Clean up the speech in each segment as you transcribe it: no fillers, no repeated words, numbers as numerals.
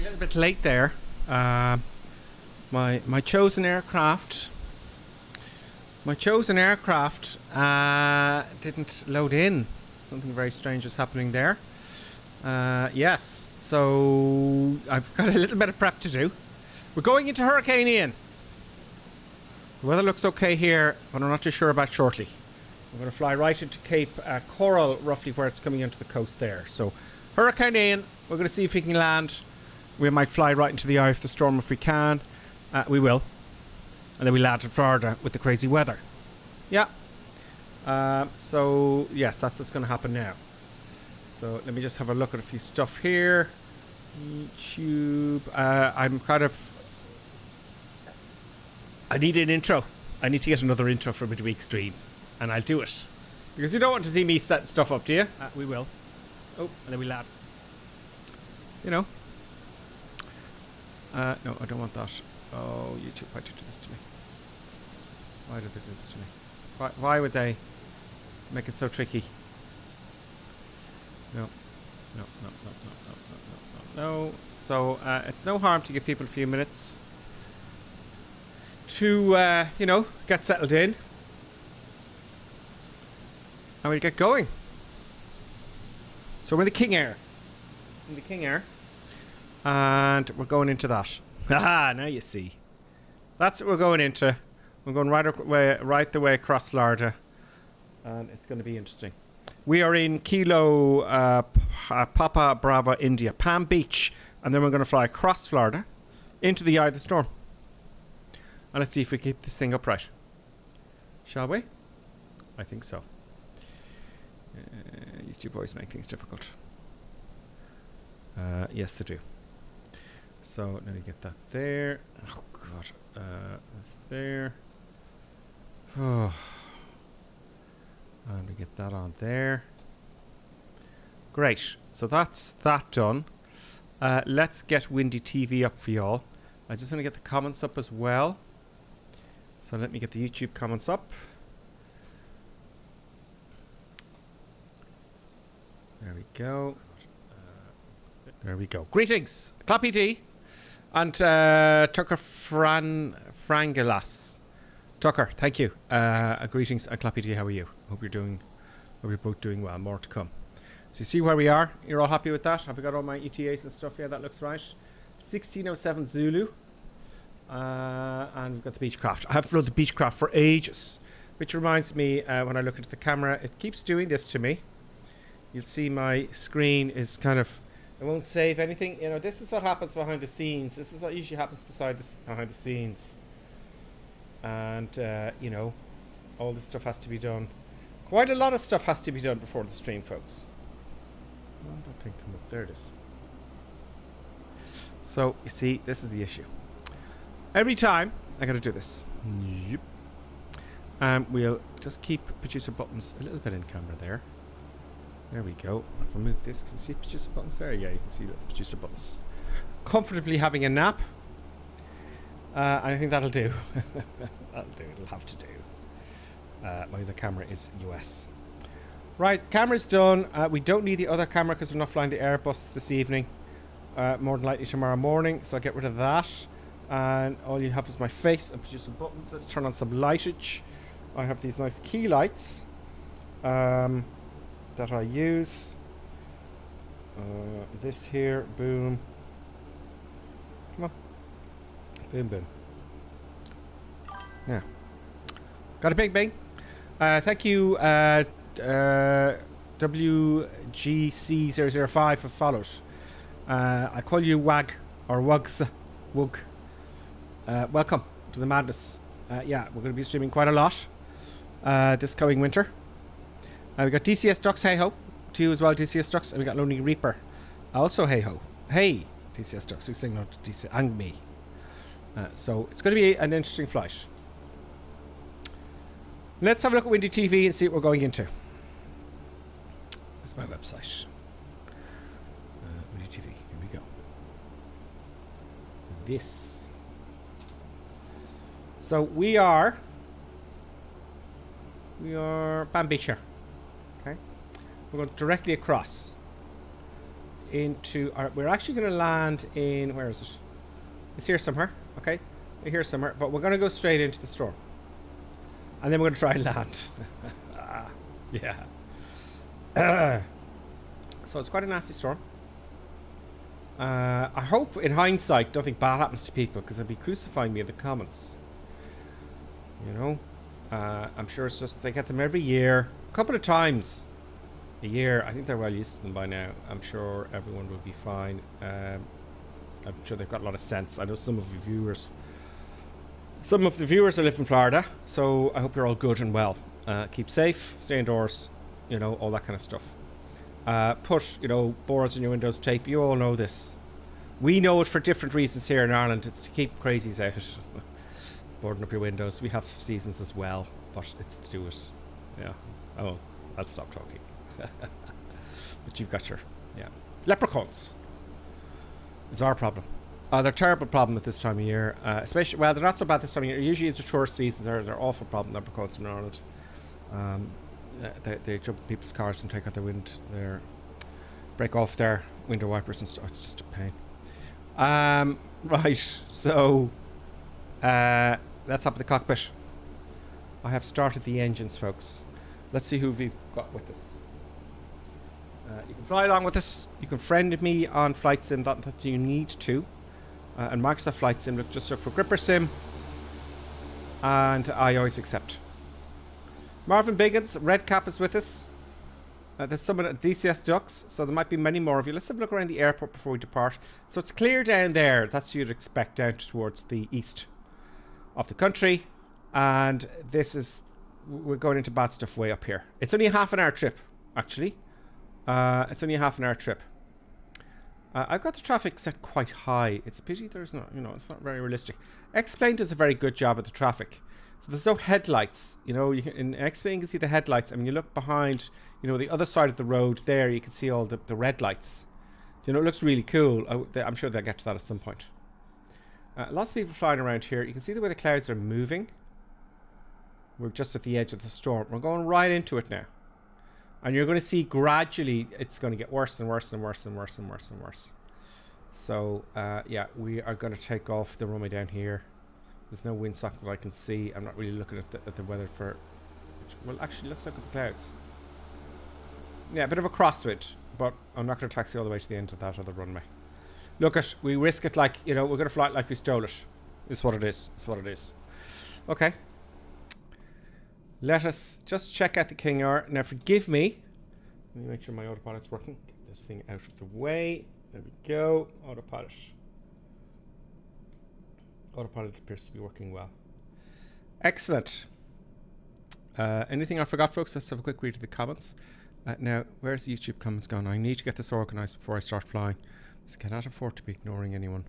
little bit late there. My chosen aircraft. My chosen aircraft didn't load in. Something very strange is happening there. Yes, so I've got a little bit of prep to do. We're going into Hurricane Ian. The weather looks okay here, but I'm not too sure about shortly. I'm going to fly right into Cape Coral, roughly where it's coming onto the coast there. So, Hurricane Ian, we're going to see if we can land. We might fly right into the eye of the storm if we can. We will. And then we land in Florida with the crazy weather. Yeah. So, yes, that's what's going to happen now. So, let me just have a look at a few stuff here. YouTube. I'm kind of... I need an intro. I need to get another intro for midweek streams. And I'll do it. Because you don't want to see me setting stuff up, do you? We will. Oh, and then we land. You know. No, I don't want that. Oh, YouTube, why did you do this to me? Why did they do this to me? Why would they make it so tricky? No. No, no, no, no, no, no, no, no. So, it's no harm to give people a few minutes to, you know, get settled in. And we'll get going. So we're in the Kingair. In the Kingair. And we're going into that. Haha, now you see. That's what we're going into. We're going right the way across Florida. And it's going to be interesting. We are in Kilo Papa Bravo, India, Palm Beach. And then we're going to fly across Florida into the eye of the storm. And let's see if we keep this thing upright. Shall we? I think so. YouTube always make things difficult. Yes, they do. So let me get that there. Oh God, that's there. Oh, and we get that on there. Great. So that's that done. Let's get Windy TV up for y'all. I just want to get the comments up as well. So let me get the YouTube comments up. There we go. There we go. Greetings, Clappy D and Tucker Frangelas. Tucker, thank you. Greetings, Clappy D. How are you? Hope you're both doing well. More to come. So you see where we are. You're all happy with that? Have I got all my ETAs and stuff? Yeah, that looks right. 1607 Zulu. And we've got the Beechcraft. I have flown the Beechcraft for ages, which reminds me, when I look into the camera, it keeps doing this to me. You'll see my screen is kind of, it won't save anything. You know, this is what happens behind the scenes. This is what usually happens behind the scenes. And, you know, all this stuff has to be done. Quite a lot of stuff has to be done before the stream, folks. I don't think, there it is. So, you see, this is the issue. Every time, I gotta do this. Yep. We'll just keep producer buttons a little bit in camera there. There we go. If I move this, can you see producer buttons there? Yeah, you can see the producer buttons. Comfortably having a nap. I think that'll do. That'll do. It'll have to do. My other camera is US. Right, camera's done. We don't need the other camera because we're not flying the Airbus this evening. More than likely tomorrow morning. So I'll get rid of that. And all you have is my face and producer buttons. Let's turn on some lightage. I have these nice key lights. That I use. This here, boom. Come on. Boom, boom. Yeah. Got a bing bing. Thank you, WGC005 for follows. I call you Wag or Wugs. Wug. Welcome to the madness. Yeah, we're going to be streaming quite a lot this coming winter. We got DCS Ducks, hey ho. To you as well, DCS Ducks. And we got Lonely Reaper. Also, hey ho. Hey, DCS Ducks. We sing out to DCS and me. So it's going to be an interesting flight. Let's have a look at Windy TV and see what we're going into. That's my website. Windy TV. Here we go. This. So we are Palm Beach here. Okay. We're going directly across into our... We're actually going to land in... Where is it? It's here somewhere. Okay. Here somewhere. But we're going to go straight into the storm. And then we're going to try and land. Yeah. So it's quite a nasty storm. I hope, in hindsight, nothing bad happens to people, because they'll be crucifying me in the comments. You know? I'm sure it's just... They get them every year. A couple of times a year. I think they're well used to them by now. I'm sure everyone will be fine. I'm sure they've got a lot of sense. I know some of the viewers live in Florida, so I hope you're all good and well. Keep safe, stay indoors, you know, all that kind of stuff. Put, you know, boards in your windows, tape. You all know this. We know it for different reasons here in Ireland. It's to keep crazies out. Boarding up your windows. We have seasons as well, but it's to do it. Yeah. Oh, I'll stop talking. But you've got your... Yeah. Leprechauns is our problem. They're a terrible problem at this time of year. Especially... Well, they're not so bad this time of year. Usually it's a tourist season. They're awful problem, leprechauns in Ireland. They jump in people's cars and take out their break off their window wipers and stuff. It's just a pain. Right, so let's hop in the cockpit. I have started the engines, folks. Let's see who we've got with us. You can fly along with us. You can friend me on Flight Sim. That you need to. And Microsoft Flight Sim, just look for Gripper Sim. And I always accept. Marvin Biggins, Red Cap is with us. There's someone at DCS Ducks, so there might be many more of you. Let's have a look around the airport before we depart. So it's clear down there. That's what you'd expect down towards the east of the country. And this is... We're going into bad stuff way up here. It's only a half an hour trip, actually. It's only a half an hour trip. I've got the traffic set quite high. It's a pity there's not, you know, it's not very realistic. X-Plane does a very good job at the traffic. So there's no headlights. You know, you can, in X-Plane you can see the headlights. I mean, you look behind, you know, the other side of the road there, you can see all the red lights. You know, it looks really cool. I'm sure they'll get to that at some point. Lots of people flying around here. You can see the way the clouds are moving. We're just at the edge of the storm. We're going right into it now. And you're going to see gradually it's going to get worse and worse and worse and worse and worse and worse. So, yeah, we are going to take off the runway down here. There's no windsock that I can see. I'm not really looking at the weather for... Well, actually, let's look at the clouds. Yeah, a bit of a crosswind, but I'm not going to taxi all the way to the end of that other runway. Look at, we risk it like, you know, we're going to fly it like we stole it. It's what it is. It's what it is. Okay. Let us just check out the Kingair. Now, forgive me. Let me make sure my autopilot's working. Get this thing out of the way. There we go. Autopilot. Autopilot appears to be working well. Excellent. Anything I forgot, folks? Let's have a quick read of the comments. Now, where's the YouTube comments gone? I need to get this organized before I start flying. I cannot afford to be ignoring anyone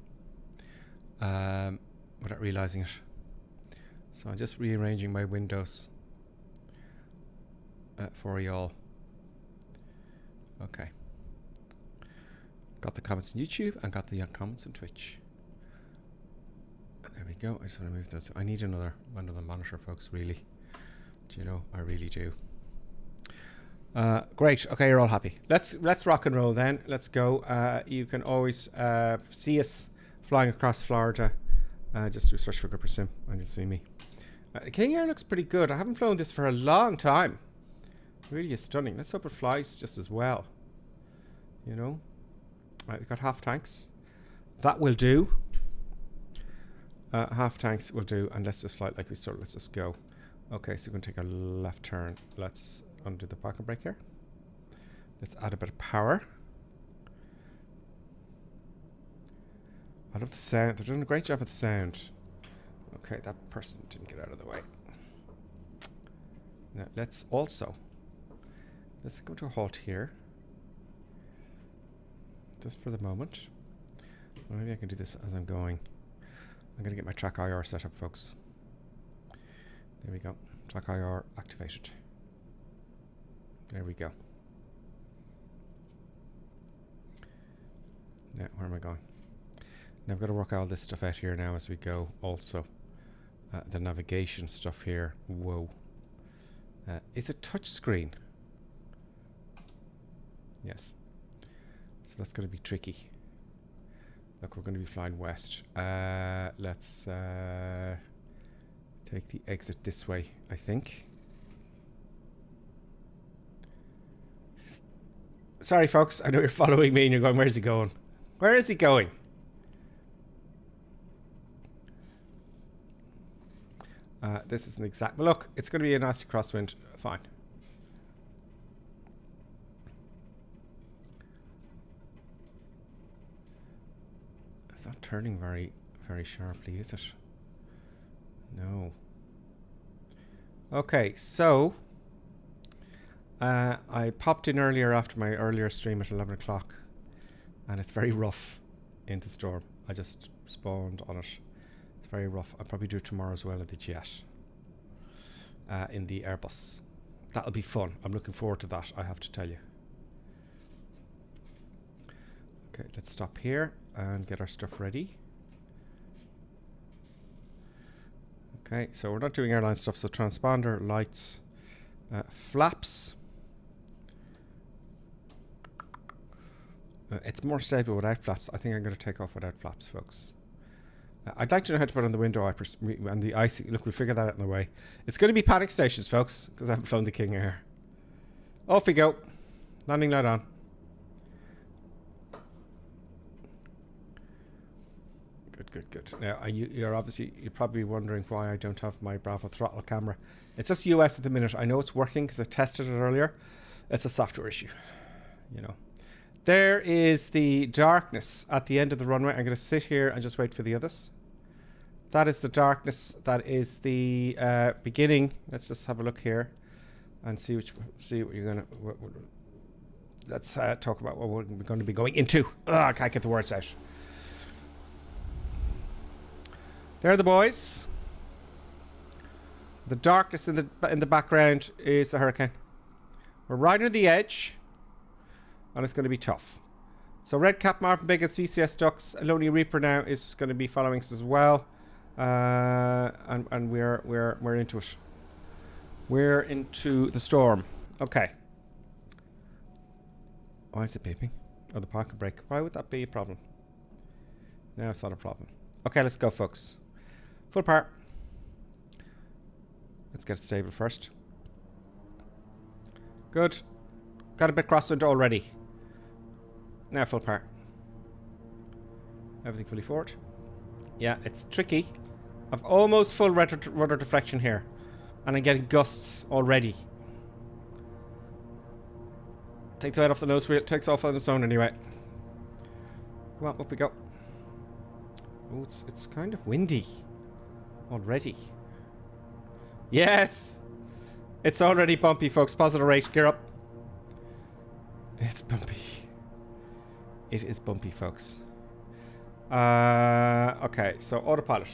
without realizing it. So I'm just rearranging my windows for y'all. Okay. Got the comments on YouTube and got the comments on Twitch. There we go. I just want to move those. I need another monitor, folks, really. Do you know? I really do. Great. Okay, you're all happy. Let's rock and roll then. Let's go. You can always see us flying across Florida. Just do a search for Gripper Sim and you'll see me. Kingair looks pretty good. I haven't flown this for a long time. It really is stunning. Let's hope it flies just as well. You know? Right, we've got half tanks. That will do. Half tanks will do. And let's just fly it like we started. Let's just go. Okay, so we're going to take a left turn. Let's undo the parking brake here. Let's add a bit of power. I love the sound. They're doing a great job at the sound. Okay, that person didn't get out of the way. Now, let's go to a halt here. Just for the moment. Maybe I can do this as I'm going. I'm going to get my track IR set up, folks. There we go. Track IR activated. There we go. Now, where am I going? Now I've got to work all this stuff out here now as we go. Also, the navigation stuff here. Whoa. Is it touch screen? Yes. So that's going to be tricky. Look, we're going to be flying west. Let's take the exit this way, I think. Sorry, folks. I know you're following me and you're going, where's he going? Where is he going? This isn't exact. Well, look, it's going to be a nasty crosswind. Fine. It's not turning very, very sharply, is it? No. Okay, so I popped in earlier after my earlier stream at 11 o'clock, and it's very rough in the storm. I just spawned on it. It's very rough. I'll probably do it tomorrow as well at the jet, in the Airbus. That'll be fun. I'm looking forward to that, I have to tell you. Okay, let's stop here and get our stuff ready. Okay, so we're not doing airline stuff, so transponder, lights, flaps. It's more stable without flaps. I think I'm going to take off without flaps, folks. I'd like to know how to put on the window wipers and the icy. Look, we'll figure that out in the way. It's going to be panic stations, folks, because I haven't flown the Kingair. Off we go. Landing light on. Good. Now, you're probably wondering why I don't have my Bravo throttle camera. It's just US at the minute. I know it's working because I tested it earlier. It's a software issue, you know. There is the darkness at the end of the runway. I'm going to sit here and just wait for the others. That is the darkness. That is the beginning. Let's just have a look here and see what you're going to. Let's talk about what we're going to be going into. I can't get the words out. There are the boys. The darkness in the background is the hurricane. We're right on the edge, and it's going to be tough. So Red Cap, Marvin Big, and CCS Ducks. Lonely Reaper now is going to be following us as well, and we're into it. We're into the storm. Okay. Why is it beeping? Oh, the parking brake. Why would that be a problem? No, it's not a problem. Okay, let's go, folks. Full power. Let's get it stable first. Good. Got a bit crosswind already. Now full power. Everything fully forward. Yeah, it's tricky. I've almost full rudder deflection here, and I'm getting gusts already. Take the weight off the nose wheel. It takes off on its own anyway. Come on, up we go. Oh, it's kind of windy already. Yes! It's already bumpy, folks. Positive rate. Gear up. It's bumpy. It is bumpy, folks. Okay, so autopilot.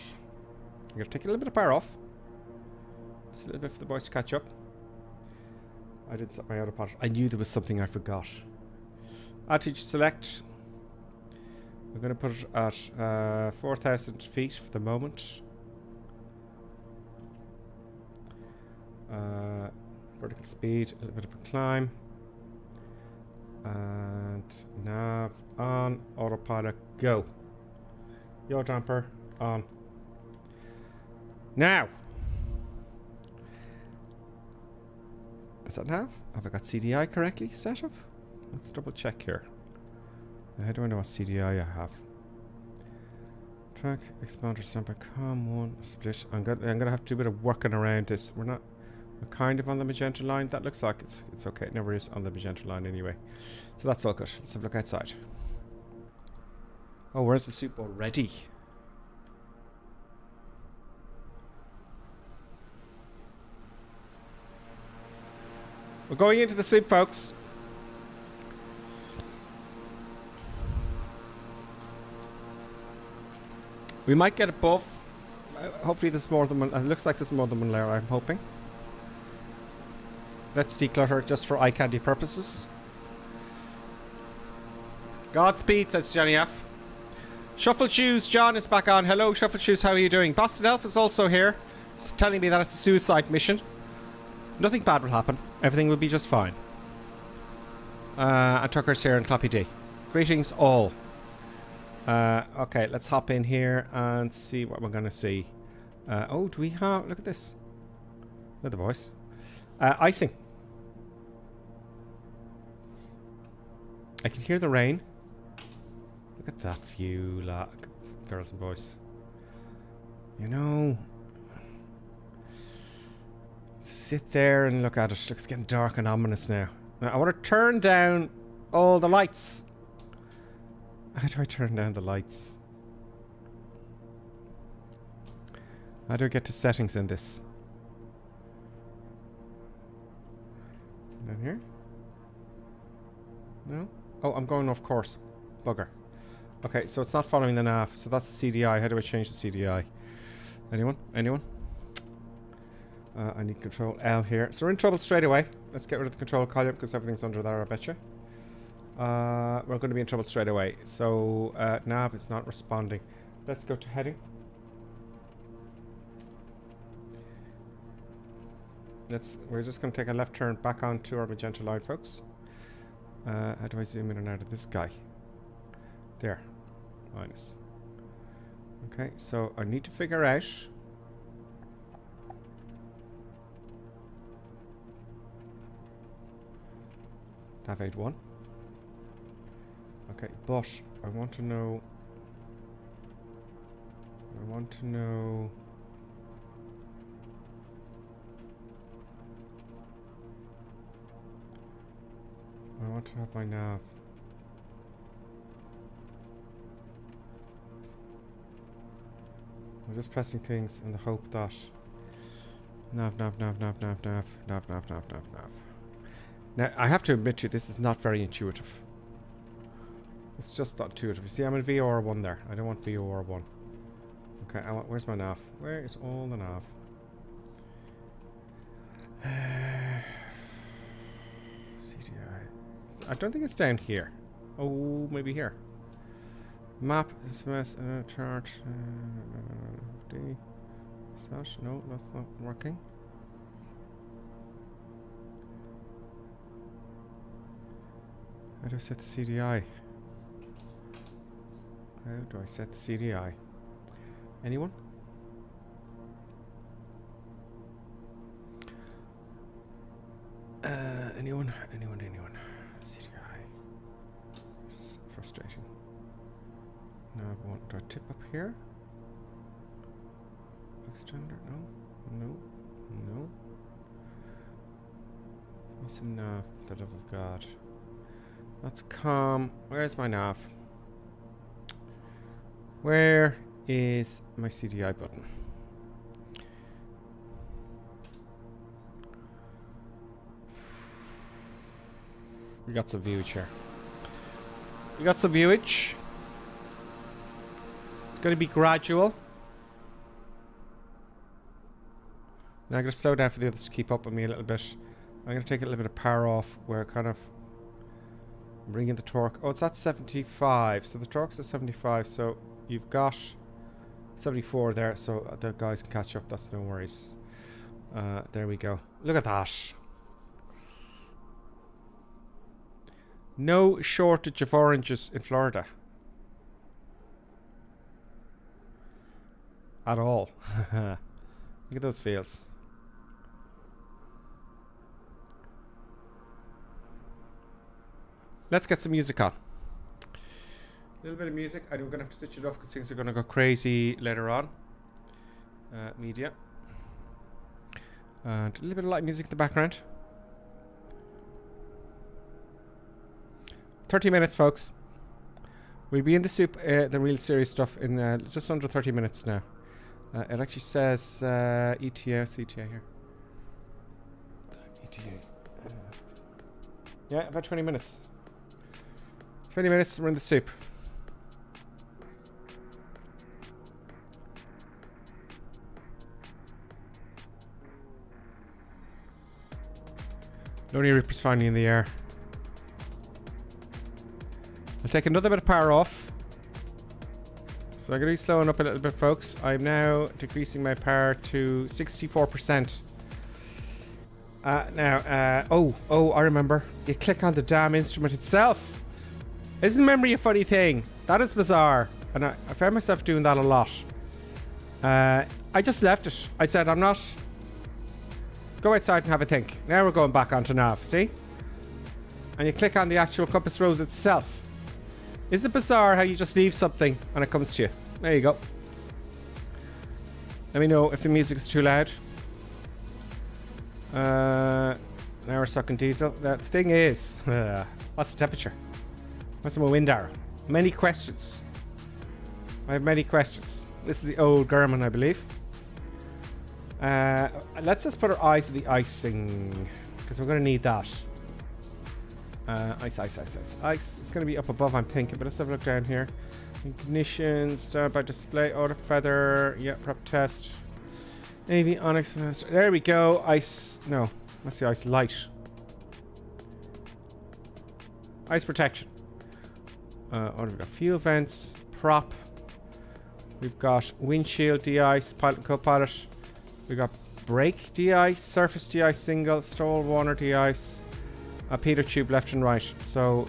I'm going to take a little bit of power off. Just a little bit for the boys to catch up. I didn't set my autopilot. I knew there was something I forgot. Altitude select. We're going to put it at 4,000 feet for the moment. Vertical speed, a little bit of a climb. And nav on, autopilot, go. Yaw damper on. Now! Is that nav? Have I got CDI correctly set up? Let's double check here. How do I know what CDI I have? Track, expander, standby, COM1, split. I'm gonna have to do a bit of working around this. We're kind of on the magenta line. That looks like it's okay. It never is on the magenta line anyway. So that's all good. Let's have a look outside. Oh, where's the soup already? We're going into the soup, folks. We might get above. Hopefully there's more than one. It looks like there's more than one layer, I'm hoping. Let's declutter just for eye candy purposes. Godspeed, says Johnny F. Shuffle Shoes, John is back on. Hello, Shuffle Shoes, how are you doing? Boston Elf is also here. It's telling me that it's a suicide mission. Nothing bad will happen. Everything will be just fine. And Tucker's here and Clappy D. Greetings all. Okay, let's hop in here and see what we're going to see. Oh, do we have... Look at this. Look at the boys. Icing. I can hear the rain. Look at that view, girls and boys. You know... Sit there and look at it. It's getting dark and ominous now. Now I want to turn down all the lights. How do I turn down the lights? How do I get to settings in this? Down here? No? Oh, I'm going off course. Bugger. Okay, so it's not following the nav. So that's the CDI. How do I change the CDI? Anyone? Anyone? I need control L here. So we're in trouble straight away. Let's get rid of the control column because everything's under there, I betcha. We're going to be in trouble straight away. So nav is not responding. Let's go to heading. We're just going to take a left turn back onto our magenta line, folks. How do I zoom in and out of this guy? There. Minus. Okay, so I need to figure out... Nav 1. Okay, but I want to know... I want to have my nav. I'm just pressing things in the hope that... Nav. Now, I have to admit to you, this is not very intuitive. It's just not intuitive. You see, I'm in VOR1 there. I don't want VOR1. Okay, where's my nav? Where is all the nav? CDI. I don't think it's down here. Oh, maybe here. Map, SMS, chart. D. Slash. No, that's not working. How do I set the CDI? How do I set the CDI? Anyone? Anyone? CDI. This is frustrating. Now do I tip up here? Extender? No. Give me some nav, for the love of God. That's calm. Where's my nav? Where is my CDI button? We got some viewage here. It's going to be gradual. Now I'm going to slow down for the others to keep up with me a little bit. I'm going to take a little bit of power off where kind of bring in the torque. Oh, it's at 75. So the torque's at 75. So you've got 74 there. So the guys can catch up. That's no worries. There we go. Look at that. No shortage of oranges in Florida. At all. Look at those fields. Let's get some music on. A little bit of music. I'm going to have to switch it off because things are going to go crazy later on. Media. And a little bit of light music in the background. 30 minutes, folks. We'll be in the soup, the real serious stuff, in just under 30 minutes now. It actually says ETA here. ETA. Yeah, about 20 minutes. 20 minutes, we're in the soup. Lonely Reaper's finally in the air. I'll take another bit of power off. So I'm going to be slowing up a little bit, folks. I'm now decreasing my power to 64%. I remember. You click on the damn instrument itself. Isn't memory a funny thing? That is bizarre. And I found myself doing that a lot. I just left it. I said, I'm not... Go outside and have a think. Now we're going back onto nav, see? And you click on the actual compass rose itself. Is it bizarre how you just leave something and it comes to you? There you go. Let me know if the music is too loud. Now we're sucking diesel. The thing is, what's the temperature? What's my wind arrow? Many questions. I have many questions. This is the old Garmin, I believe. Let's just put our eyes on the icing, because we're going to need that. Ice. It's going to be up above, I'm thinking, but let's have a look down here. Ignition, standby display, auto feather, yeah, prep test. Avionics, there we go. Ice, no, that's the ice light. Ice protection. What have we got? Fuel vents, prop. We've got windshield de-ice, pilot and co-pilot. We've got brake de-ice, surface de-ice single, stall warner de-ice, a Peter tube left and right. So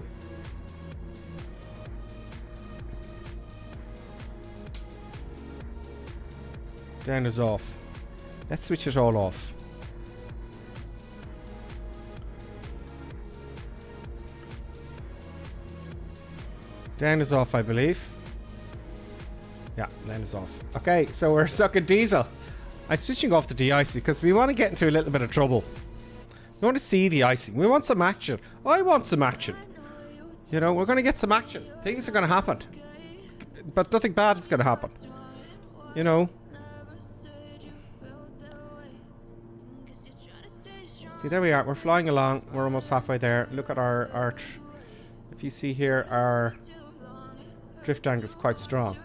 down is off. Let's switch it all off. Down is off, I believe. Yeah, down is off. Okay, so we're sucking diesel. I'm switching off the de-icing because we want to get into a little bit of trouble. We want to see the icing. We want some action. I want some action. You know, we're going to get some action. Things are going to happen. But nothing bad is going to happen. You know. See, there we are. We're flying along. We're almost halfway there. Look at our arch. If you see here, our drift angle is quite strong.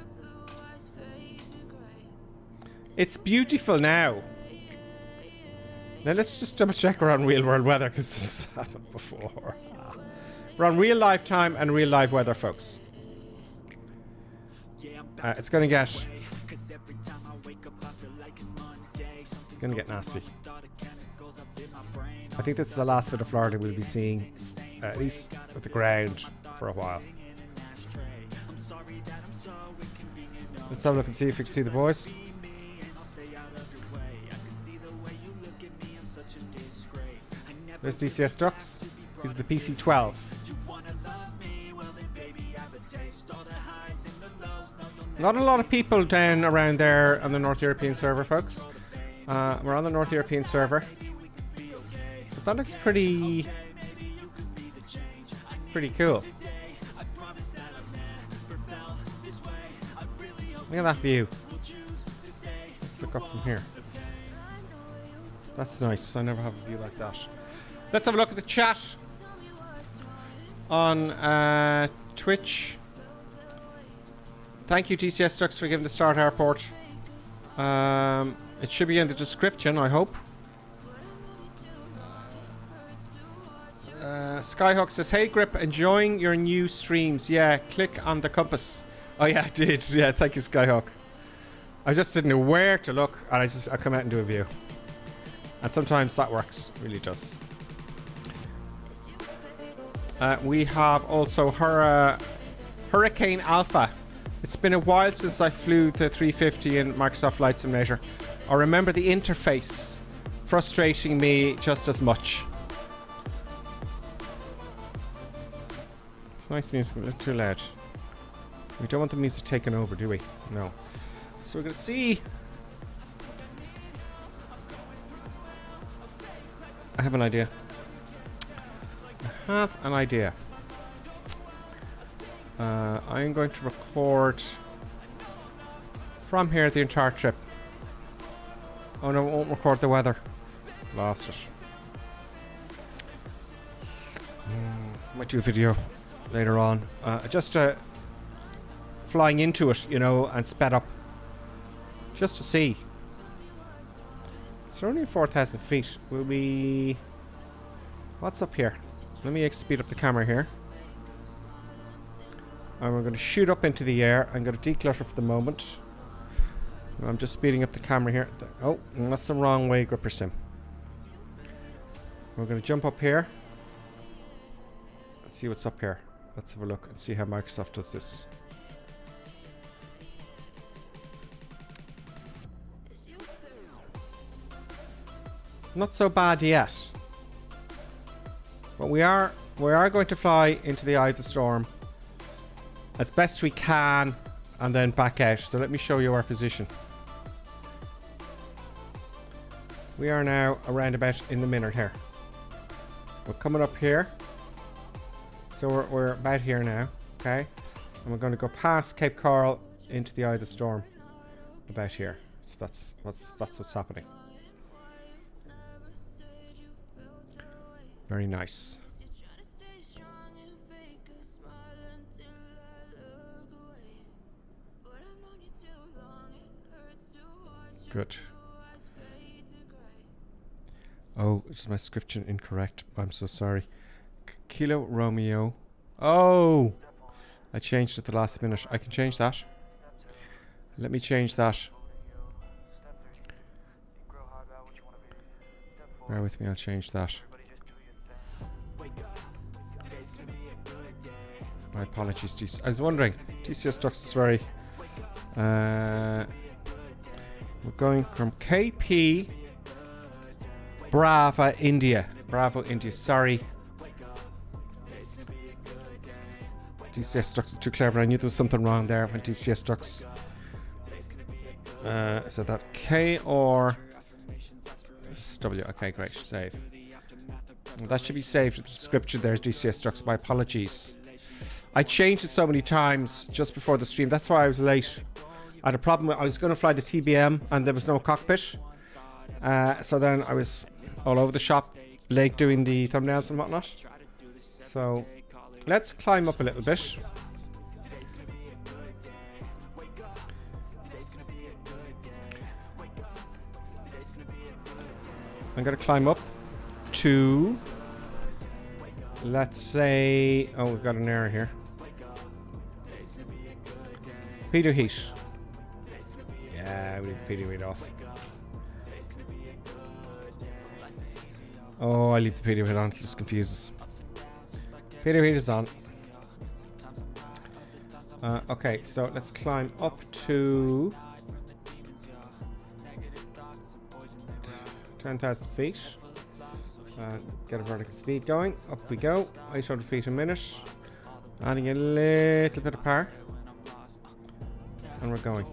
It's beautiful now. Now let's just double check we're on real world weather, because this has happened before. We're on real life time and real live weather, folks. It's going to get... It's going to get nasty. I think this is the last bit of Florida we'll be seeing, at least at the ground, for a while. Let's have a look and see if we can see the boys. There's DCS ducks. These are the PC-12. Not a lot of people down around there on the North European server, folks. We're on the North European server. But that looks pretty cool. Look at that view. Let's look up from here. That's nice. I never have a view like that. Let's have a look at the chat on Twitch. Thank you, DCS Ducks, for giving the start airport. It should be in the description, I hope. Skyhawk says, "Hey Grip, enjoying your new streams. Yeah, click on the compass." Oh yeah, I did. Yeah, thank you, Skyhawk. I just didn't know where to look, and I come out and do a view. And sometimes that works, really does. We have also Hurricane Alpha. It's been a while since I flew the 350 in Microsoft Flight Simulator. I remember the interface frustrating me just as much. It's nice music, but a little too loud. We don't want the music taken over, do we? No. So we're going to see... I have an idea. I'm going to record from here the entire trip. Oh no, it won't record the weather. Lost it. Might do a video later on. Just flying into it, you know, and sped up. Just to see. It's only 4,000 feet. Will we... What's up here? Let me speed up the camera here. And we're going to shoot up into the air. I'm going to declutter for the moment. I'm just speeding up the camera here. Oh, that's the wrong way, Gripper Sim. We're going to jump up here. Let's see what's up here. let's have a look and see how Microsoft does this. Not so bad yet. But we are going to fly into the eye of the storm as best we can and then back out. So let me show you our position. We are now around about in the minute here. We're coming up here. So we're about here now, okay? And we're going to go past Cape Coral into the eye of the storm about here. So that's what's happening. Very nice. Good. Oh, is my description incorrect? I'm so sorry. Kilo Romeo. Oh! I changed it at the last minute. I can change that. Let me change that. Bear with me, I'll change that. My apologies, I was wondering. TCS Ducks is very... we're going from KP... Bravo, India. Bravo, India. Sorry. TCS Ducks is too clever. I knew there was something wrong there when TCS Ducks. So that K or W. Okay, great. Save. Well, that should be saved in the description. There's DCS Ducks. My apologies. I changed it so many times just before the stream. That's why I was late. I had a problem. I was going to fly the TBM and there was no cockpit. So then I was all over the shop, late doing the thumbnails and whatnot. So let's climb up a little bit. I'm going to climb up to, let's say, oh, we've got an error here. Peter heat. Yeah, we leave Peter heat off. Oh, I leave the Peter heat on, it just confuses. Peter heat is on. Okay, so let's climb up to 10,000 feet. Get a vertical speed going. Up we go. 800 feet a minute. Adding a little bit of power. And we're going.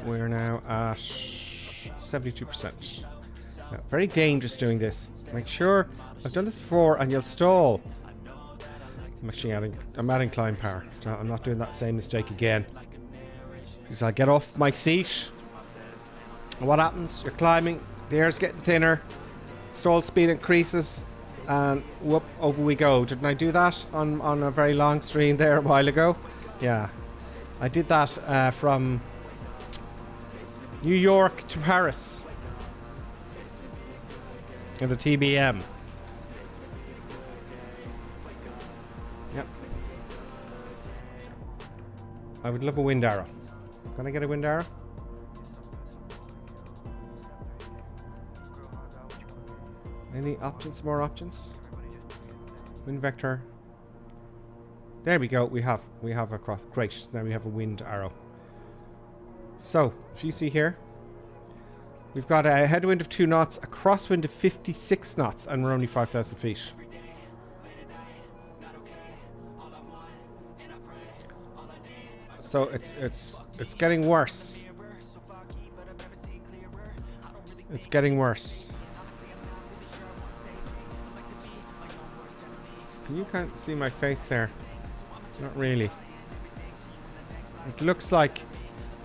We're now at 72%. Very dangerous doing this. Make sure, I've done this before and you'll stall. I'm adding climb power. So I'm not doing that same mistake again. Because I'll get off my seat. And what happens? You're climbing, the air's getting thinner, stall speed increases, and whoop, over we go. Didn't I do that on a very long stream there a while ago? Yeah. I did that from New York to Paris in the TBM. Yep. I would love a wind arrow. Can I get a wind arrow? Any options? More options? Wind vector. There we go. We have a cross. Great. Now we have a wind arrow. So, if you see here, we've got a headwind of 2 knots, a crosswind of 56 knots, and we're only 5,000 feet. So it's getting worse. It's getting worse. You can't see my face there. Not really. It looks like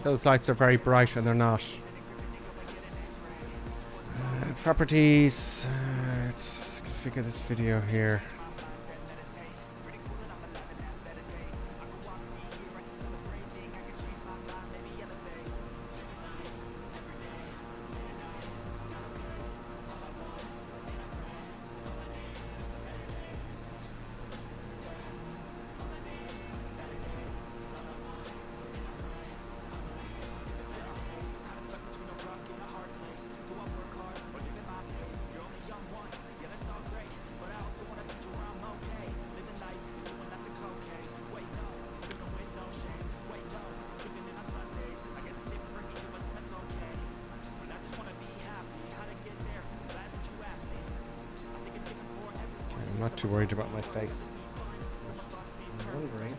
those lights are very bright and they're not. Properties. Let's configure this video here. not too worried about my face. I'm wondering.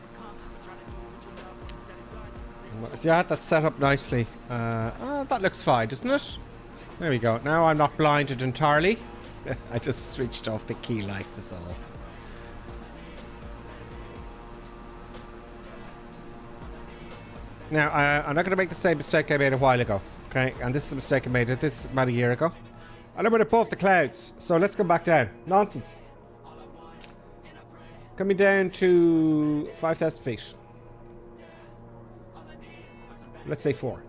Yeah, that's set up nicely. That looks fine, doesn't it? There we go. Now I'm not blinded entirely. I just switched off the key lights, is all. Now, I'm not going to make the same mistake I made a while ago. Okay, and this is a mistake I made this about a year ago. And I went above the clouds, so let's come back down. Nonsense. Coming down to 5,000 feet. Let's say 4.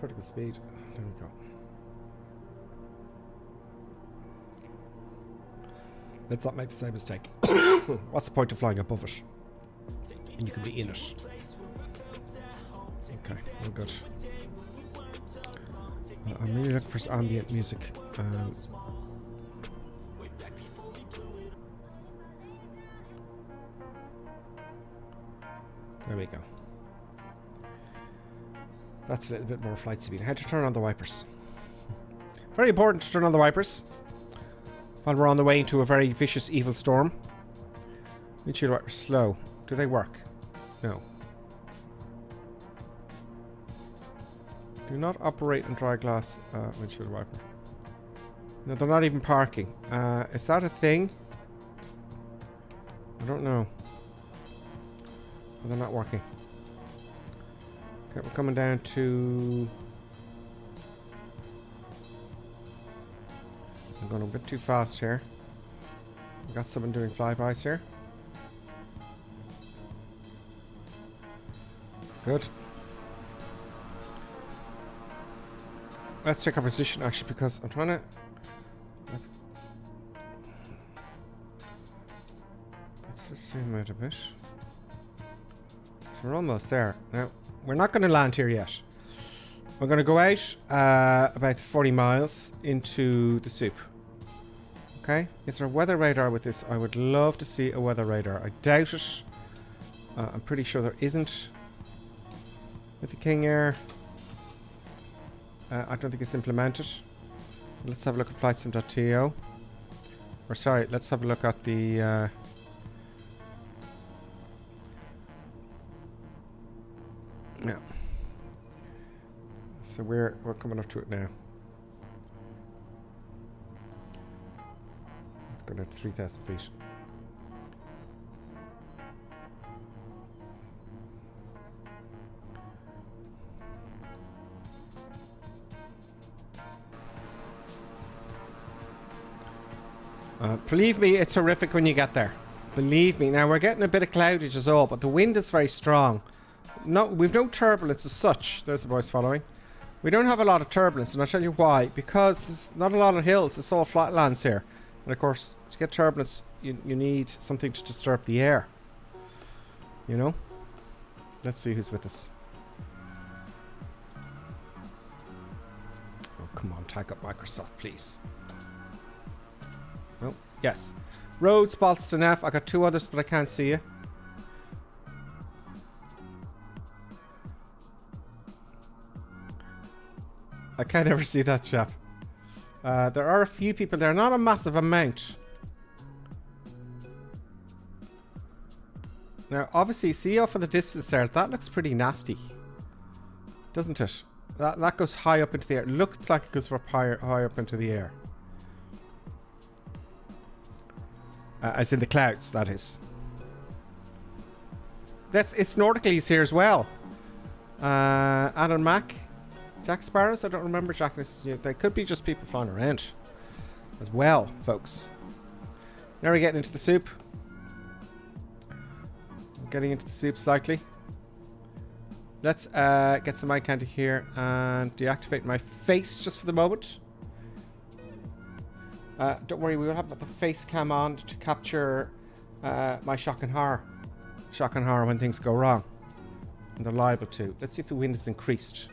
Vertical speed. There we go. Let's not make the same mistake. What's the point of flying above it? And you can be in it. Okay, all good. I'm really looking for some ambient music. There we go. That's a little bit more flight speed. I had to turn on the wipers. Very important to turn on the wipers while we're on the way into a very vicious, evil storm. Windshield wipers slow. Do they work? No. Do not operate on dry glass windshield wiper. No, they're not even parking. Is that a thing? I don't know. They're not working. Okay, we're coming down to... I'm going a bit too fast here. We've got someone doing flybys here. Good. Let's check our position actually, because I'm trying to... Let's just zoom out a bit. So we're almost there. Now, we're not going to land here yet. We're going to go out about 40 miles into the soup. Okay? Is there a weather radar with this? I would love to see a weather radar. I doubt it. I'm pretty sure there isn't. With the Kingair. I don't think it's implemented. Let's have a look at flightsim.to. Or sorry, let's have a look at the... Yeah. So we're coming up to it now. Let's go down to 3,000 feet. Believe me, it's horrific when you get there. Believe me. Now, we're getting a bit of cloudage as all, but the wind is very strong. No, we've no turbulence as such. There's the boys following. We don't have a lot of turbulence, and I'll tell you why. Because there's not a lot of hills. It's all flatlands here. And of course, to get turbulence, you need something to disturb the air. You know? Let's see who's with us. Oh, come on. Tag up Microsoft, please. Oh, yes. Rhodes, Boston F. I got 2 others, but I can't see you. I can't ever see that chap. There are a few people there, not a massive amount. Now, obviously, see off in the distance there, that looks pretty nasty. Doesn't it? That goes high up into the air. It looks like it goes up high up into the air. As in the clouds, that is. It's Nauticles here as well. Alan Mack. Jack Sparrows? I don't remember Jack. They could be just people flying around. As well, folks. Now we're getting into the soup. I'm getting into the soup slightly. Let's get some eye candy here and deactivate my face just for the moment. Don't worry, we will have the face cam on to capture my shock and horror. Shock and horror when things go wrong. And they're liable to. Let's see if the wind is increased.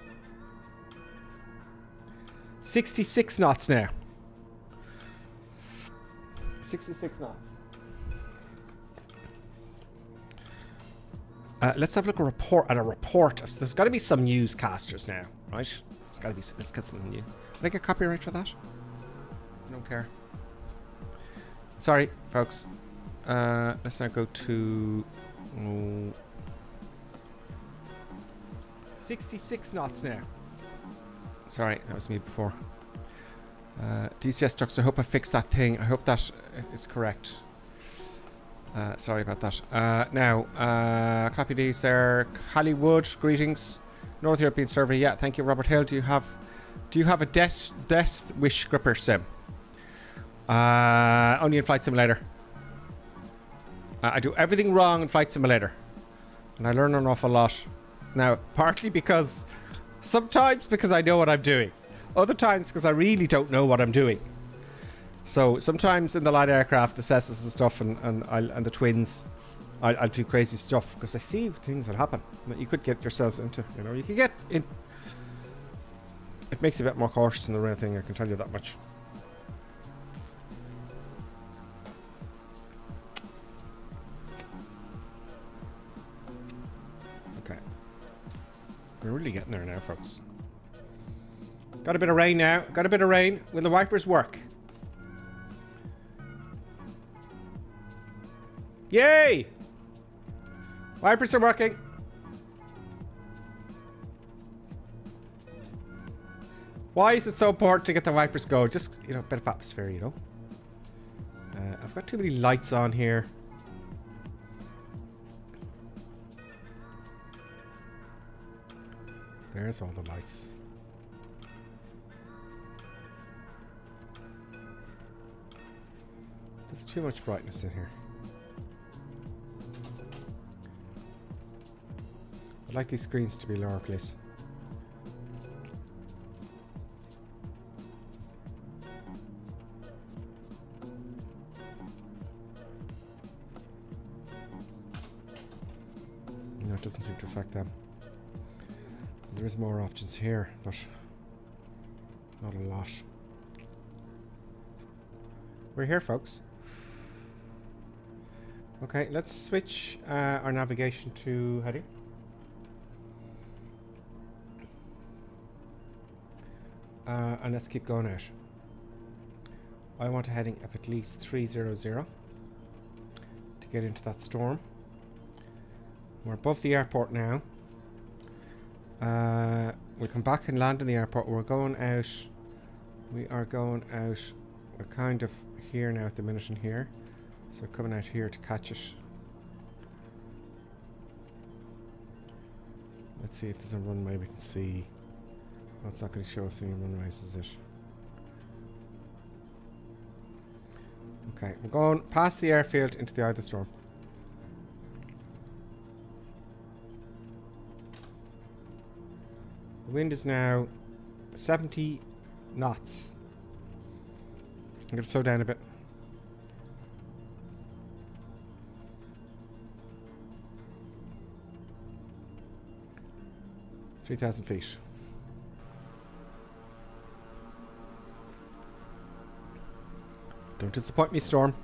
66 knots now. 66 knots. Let's have a look at a report. There's got to be some newscasters now, right? It's got to be. Let's get some new. Did I get copyright for that? I don't care. Sorry, folks. Let's now go to 66 knots now. Sorry, that was me before. DCS trucks. I hope I fixed that thing. I hope that is correct. Sorry about that. Now, copy these there. Hollywood, greetings. North European server. Yeah, thank you, Robert Hill. Do you have a death wish gripper sim? Only in Flight Simulator. I do everything wrong in Flight Simulator, and I learn an awful lot. Now, partly because sometimes because I know what I'm doing, other times because I really don't know what I'm doing. So sometimes in the light aircraft, the Cessnas and stuff, and the twins, I'll do crazy stuff because I see things that happen that you could get yourselves into. You know, you could get in. It makes you a bit more cautious in the real thing. I can tell you that much. Okay, we're really getting there now, folks. Got a bit of rain now. Got a bit of rain. Will the wipers work? Yay! Wipers are working. Why is it so important to get the wipers go? Just, you know, a bit of atmosphere, you know. I've got too many lights on here. There's all the lights. There's too much brightness in here. I'd like these screens to be lower, please. No, it doesn't seem to affect them. There is more options here, but not a lot. We're here, folks. Okay, let's switch our navigation to heading. And let's keep going out. I want a heading of at least 300 to get into that storm. We're above the airport now. We'll come back and land in the airport. We're going out. We are going out. We're kind of here now at the minute in here. So coming out here to catch it. Let's see if there's a runway we can see. Oh, it's not going to show us any runways, is it? Okay, we're going past the airfield into the eye of the storm. The wind is now 70 knots. I'm going to slow down a bit. $3,000 feet. Don't disappoint me, Storm.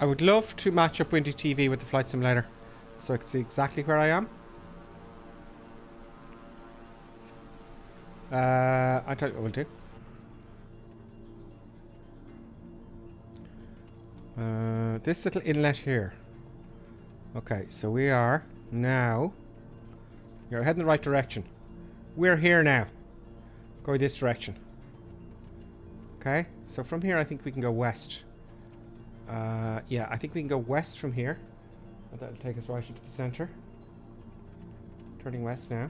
I would love to match up Windy TV with the Flight Simulator so I can see exactly where I am. I'll tell you what we'll do. This little inlet here. Okay, so we are now... You're heading the right direction. We're here now. Go this direction. Okay, so from here I think we can go west. Yeah, I think we can go west from here. And that'll take us right into the center. Turning west now.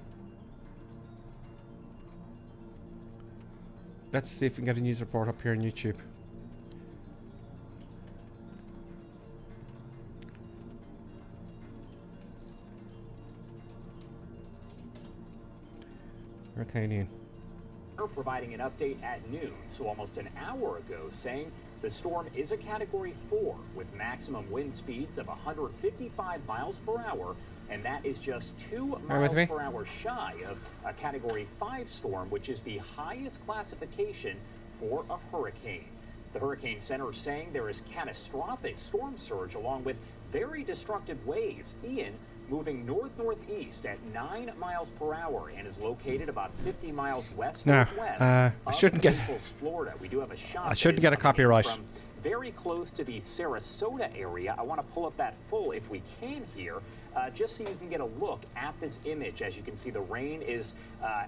Let's see if we can get a news report up here on YouTube. Hurricane. We're providing an update at noon, so almost an hour ago, saying the storm is a Category 4 with maximum wind speeds of 155 miles per hour, and that is just 2 miles per hour shy of a Category 5 storm, which is the highest classification for a hurricane. The Hurricane Center is saying there is catastrophic storm surge along with very destructive waves. Ian moving north-northeast at 9 miles per hour and is located about 50 miles west-northwest of Naples, Florida. We do have a shot. I shouldn't get a copyright. From very close to the Sarasota area. I want to pull up that full if we can here, just so you can get a look at this image. As you can see, the rain is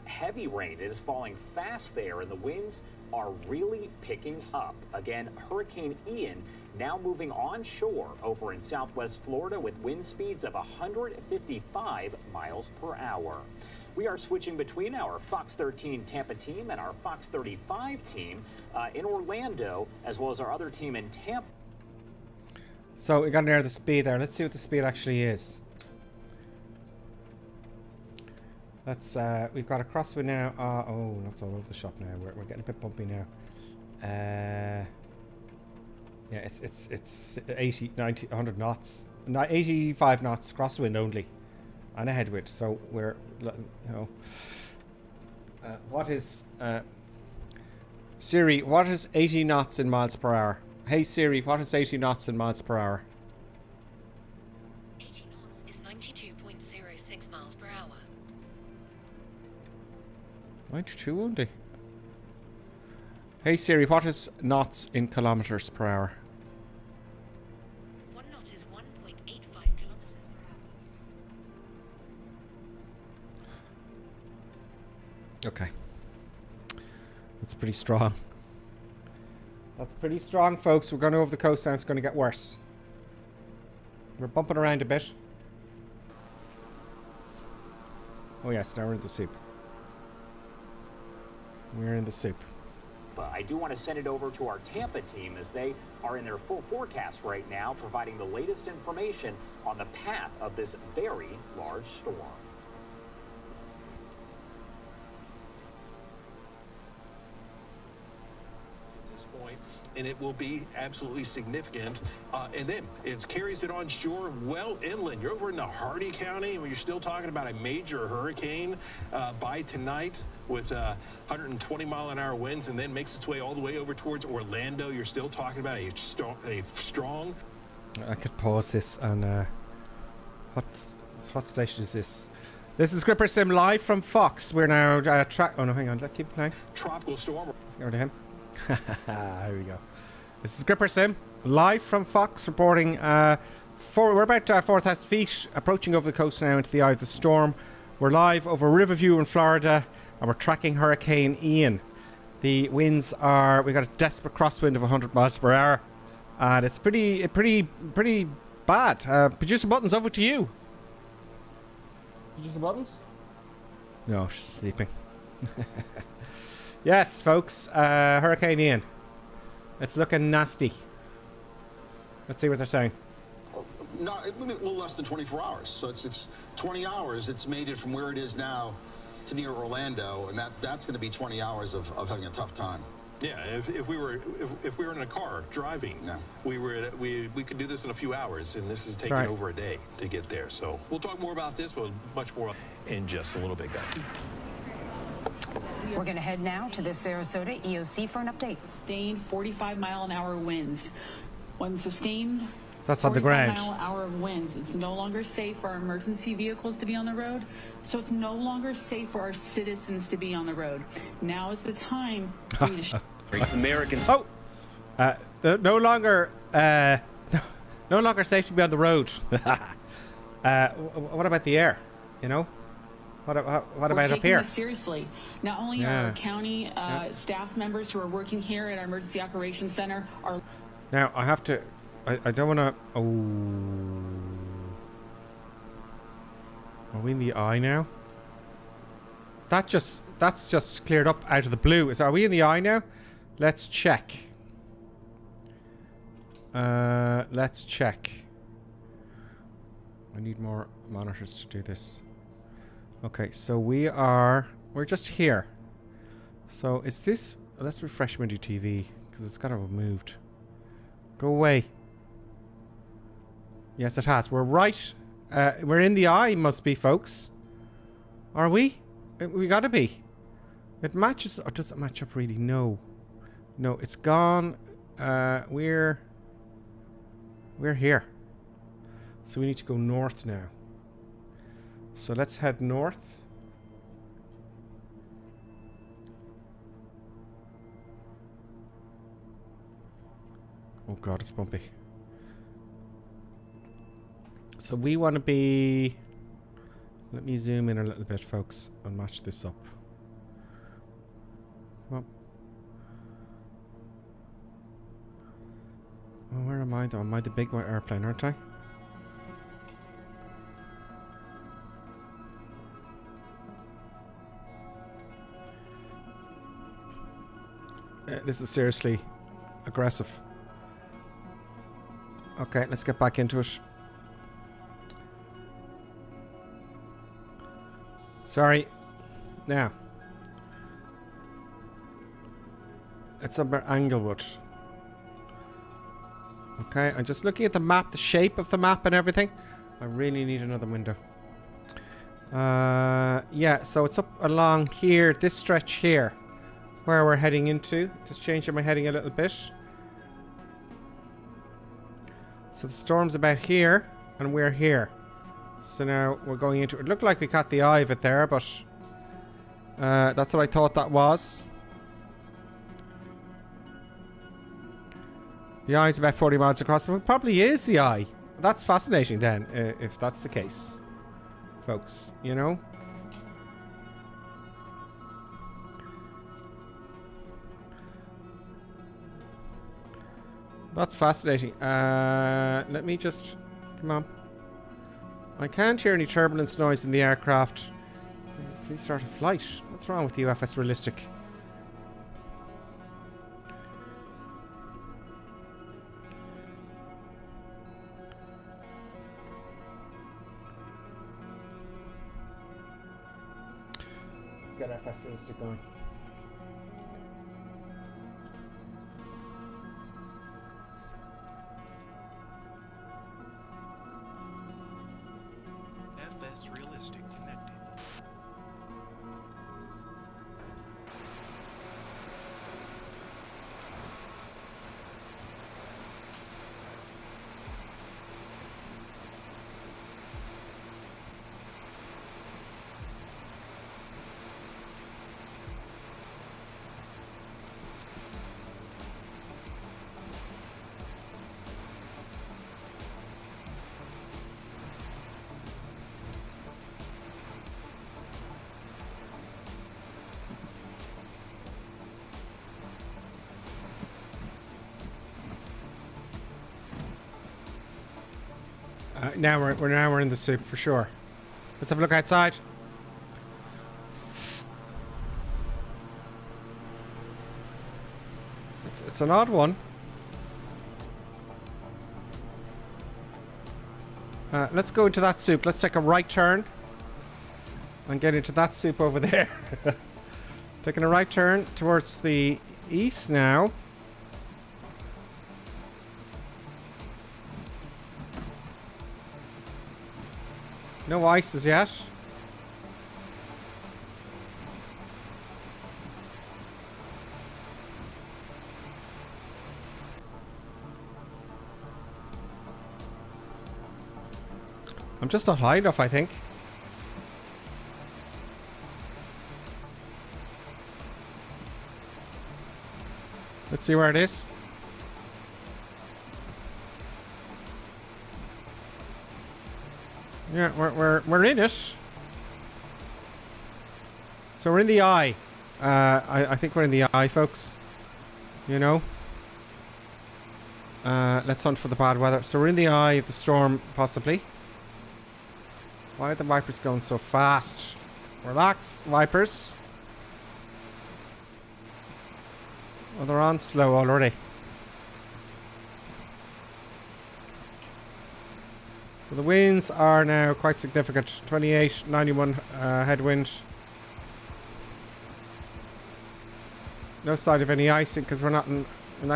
heavy rain. It is falling fast there, and the winds are really picking up. Again, Hurricane Ian now moving onshore over in southwest Florida with wind speeds of 155 miles per hour. We are switching between our Fox 13 Tampa team and our Fox 35 team in Orlando, as well as our other team in Tampa. So we got to narrow the speed there. Let's see what the speed actually is. Let's we've got a crosswind now. Oh, that's all over the shop now. We're getting a bit bumpy now. Yeah, it's 80, 90, 100 knots. 85 knots crosswind only, and a headwind. So we're, you know, what is Siri? What is 80 knots in miles per hour? Hey Siri, what is 80 knots in miles per hour? 80 knots is 92.06 miles per hour. 92 only. Hey Siri, what is knots in kilometers per hour? 1 knot is 1.85 kilometers per hour. Okay. That's pretty strong. That's pretty strong, folks. We're going over the coast now. It's going to get worse. We're bumping around a bit. Oh yes, now we're in the soup. We're in the soup. But I do want to send it over to our Tampa team as they are in their full forecast right now, providing the latest information on the path of this very large storm. Point, and it will be absolutely significant. And then it carries it on shore well inland. You're over in the Hardee County, and you're still talking about a major hurricane by tonight with 120 mile an hour winds, and then makes its way all the way over towards Orlando. You're still talking about a strong. I could pause this and what station is this? This is Gripper Sim live from Fox. We're now oh no, hang on, let's keep playing. Tropical storm. Let's go to him. Here we go. This is Gripper Sim live from Fox reporting. We're about 4,000 feet, approaching over the coast now into the eye of the storm. We're live over Riverview in Florida, and we're tracking Hurricane Ian. The winds are, we got a desperate crosswind of 100 miles per hour, and it's pretty bad. Producer Buttons, over to you. Producer Buttons? No, she's sleeping. Yes, folks, Hurricane Ian. It's looking nasty. Let's see what they're saying. Not, a little less than 24 hours. So it's 20 hours. It's made it from where it is now to near Orlando, and that's going to be 20 hours of having a tough time. Yeah, if we were in a car driving, yeah, we could do this in a few hours, and this is taking over a day to get there. So we'll talk more about this, but much more in just a little bit, guys. We're going to head now to the Sarasota EOC for an update. Sustained 45-mile-an-hour winds. One sustained. That's on the ground. 45-mile-an-hour winds. It's no longer safe for our emergency vehicles to be on the road, so it's no longer safe for our citizens to be on the road. Now is the time for you to Americans. Oh, no longer safe to be on the road. What about the air? You know, what about up here? This seriously. Not only are our county staff members who are working here at our emergency operations center are. Now I have to. I don't want to. Oh, are we in the eye now? That's just cleared up out of the blue. Are we in the eye now? Let's check. Let's check. I need more monitors to do this. Okay, so we're just here. So is this? Let's refresh Windy TV because it's got to have moved. Go away. Yes, it has. We're right. We're in the eye, must be, folks. Are we? We gotta be. It matches, or does it match up really? No. No, it's gone. we're here. So we need to go north now. So let's head north. Oh god, it's bumpy. So we want to be... Let me zoom in a little bit, folks, and match this up. Come on. Oh, where am I though? Am I the big white airplane, aren't I? This is seriously aggressive. Okay, let's get back into it. Sorry. Now. It's up at Anglewood. Okay, I'm just looking at the map, the shape of the map and everything. I really need another window. Yeah, so it's up along here, this stretch here, where we're heading into. Just changing my heading a little bit. So the storm's about here, and we're here. So now we're going into... It looked like we caught the eye of it there, but... that's what I thought that was. The eye's about 40 miles across. It probably is the eye. That's fascinating then, if that's the case. Folks, you know? That's fascinating. Let me just... Come on. I can't hear any turbulence noise in the aircraft. Please start a flight. What's wrong with the UFS Realistic? Let's get FS Realistic going. FS Realistic connected. Now we're in the soup for sure. Let's have a look outside. It's an odd one. Let's go into that soup. Let's take a right turn and get into that soup over there. Taking a right turn towards the east now. No ices yet. I'm just not high enough, I think. Let's see where it is. Yeah, we're in it. So we're in the eye. I think we're in the eye, folks. You know. Let's hunt for the bad weather. So we're in the eye of the storm, possibly. Why are the Vipers going so fast? Relax, Vipers. Oh, they're on slow already. The winds are now quite significant. 28, 91 headwind. No sign of any icing because we're not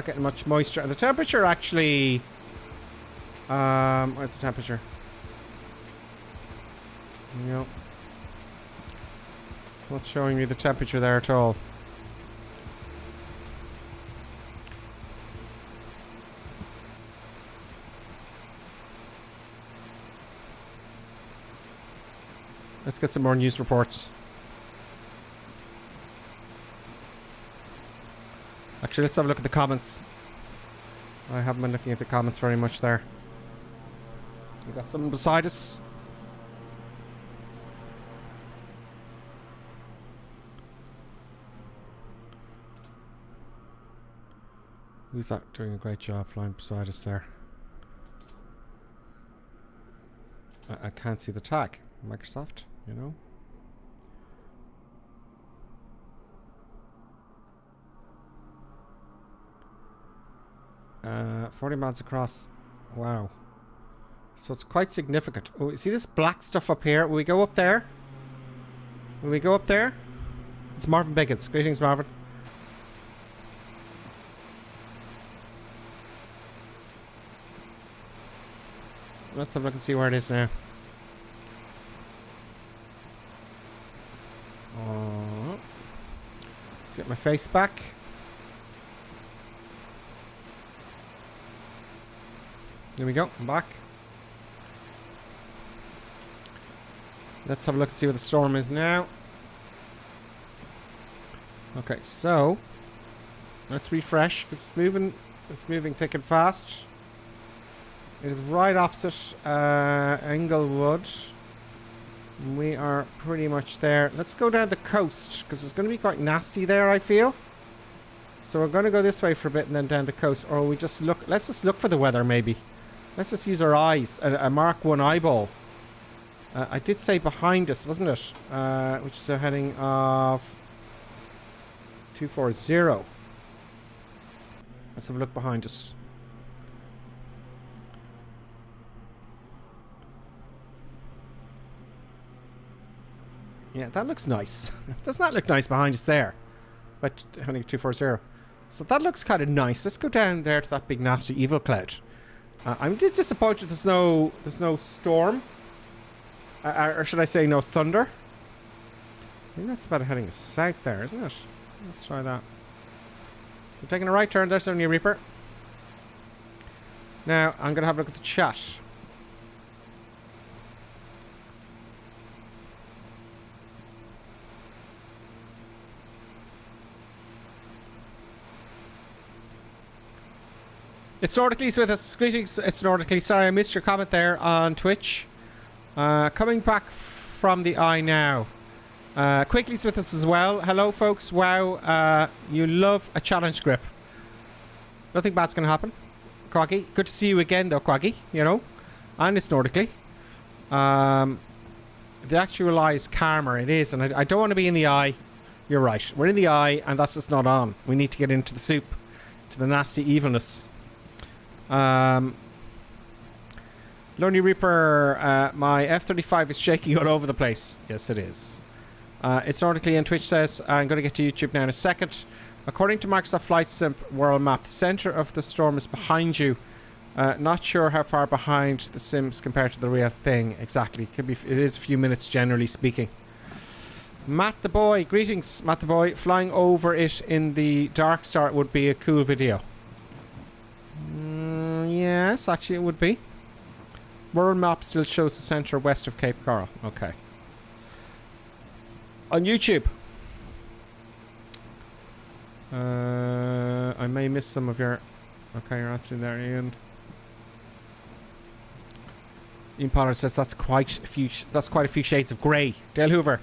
getting much moisture. And the temperature actually... where's the temperature? Yep. Not showing me the temperature there at all. Let's get some more news reports. Actually, let's have a look at the comments. I haven't been looking at the comments very much there. We got someone beside us. Who's that doing a great job flying beside us there? I can't see the tag. Microsoft, you know? 40 miles across. Wow. So it's quite significant. Oh, see this black stuff up here? Will we go up there? Will we go up there? It's Marvin Biggins. Greetings, Marvin. Let's have a look and see where it is now. Let's get my face back. There we go. I'm back. Let's have a look and see where the storm is now. Okay, so let's refresh because it's moving. It's moving thick and fast. It is right opposite Englewood. We are pretty much there. Let's go down the coast because it's going to be quite nasty there, I feel. So we're going to go this way for a bit and then down the coast, or we just look. Let's just look for the weather, maybe. Let's just use our eyes. A Mark 1 eyeball. I did say behind us, wasn't it? Which is a heading of 240. Let's have a look behind us. Yeah, that looks nice. Doesn't that look nice behind us there? But heading 240. So that looks kind of nice. Let's go down there to that big nasty evil cloud. I'm just disappointed there's no storm. Or should I say no thunder? I think that's about heading south there, isn't it? Let's try that. So taking a right turn, there's our new Reaper. Now, I'm going to have a look at the chat. It's Nordically with us. Greetings, it's Nordically. Sorry, I missed your comment there on Twitch. Coming back from the eye now. Quickly's with us as well. Hello, folks. Wow, you love a challenge grip. Nothing bad's going to happen. Quaggy. Good to see you again, though, Quaggy. You know. And it's Nordically. The actual eye is calmer. It is. And I don't want to be in the eye. You're right. We're in the eye, and that's just not on. We need to get into the soup. To the nasty evilness. Lonely Reaper, my F-35 is shaking all over the place. Yes, it is. It's Nordically and Twitch says, I'm going to get to YouTube now in a second. According to Microsoft Flight Sim World Map, the center of the storm is behind you. Not sure how far behind the Sims compared to the real thing. Exactly. It is a few minutes, generally speaking. Matt the Boy, greetings, Matt the Boy. Flying over it in the Dark Star would be a cool video. Yes, actually it would be. World map still shows the center west of Cape Coral. Okay. On YouTube. I may miss some of your... Okay, you're answering there, Ian. Ian Pollard says that's quite a few shades of grey. Dale Hoover.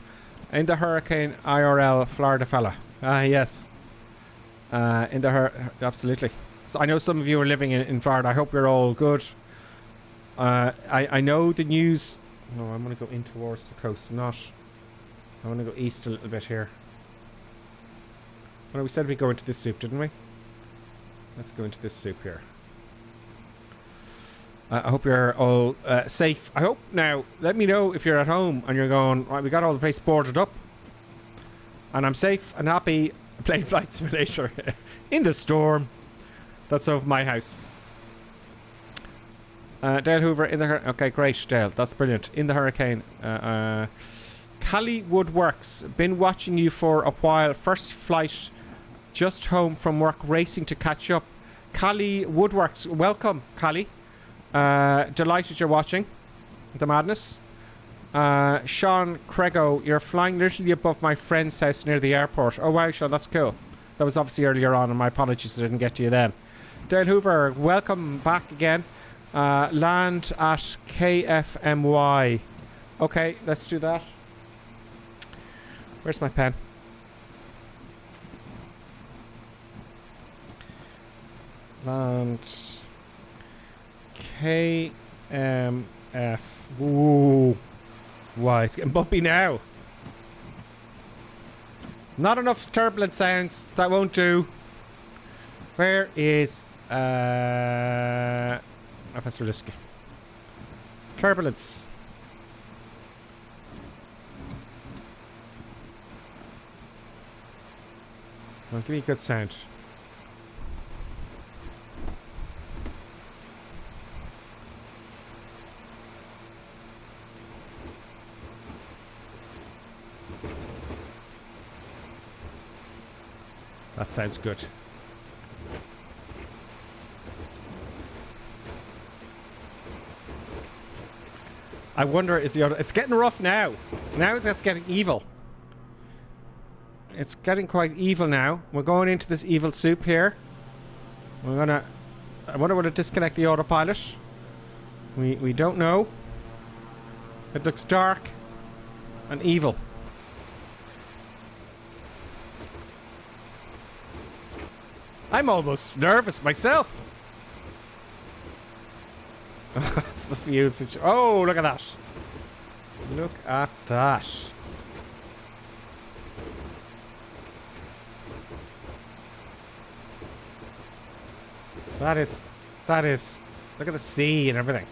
In the hurricane IRL Florida fella. Ah, yes. In the absolutely. So I know some of you are living in Florida. I hope you're all good. I know the news. No, I'm going to go in towards the coast. I'm not. I want to go east a little bit here. Well, we said we'd go into this soup, didn't we? Let's go into this soup here. I hope you're all safe. I hope now, let me know if you're at home and you're going, right, we got all the place boarded up. And I'm safe and happy playing Flight Simulator in the storm. That's over my house. Dale Hoover in the... Okay, great, Dale. That's brilliant. In the hurricane. Callie Woodworks. Been watching you for a while. First flight. Just home from work. Racing to catch up. Callie Woodworks. Welcome, Callie. Delighted you're watching the madness. Sean Crego, you're flying literally above my friend's house near the airport. Oh wow, Sean, that's cool. That was obviously earlier on, and my apologies I didn't get to you then. Dale Hoover, welcome back again. Land at KFMY. Okay, let's do that. Where's my pen? Land KMF. Ooh. Why, it's getting bumpy now. Not enough turbulent sounds. That won't do. Where is Professor Liske? Turbulence. Well, give me a good sound. That sounds good. I wonder, is the other... It's getting rough now. Now that's getting evil. It's getting quite evil now. We're going into this evil soup here. We're gonna... I wonder will it disconnect the autopilot? We don't know. It looks dark and evil. I'm almost nervous myself. That's the fuse. Oh, look at that. Look at that. That is, look at the sea and everything.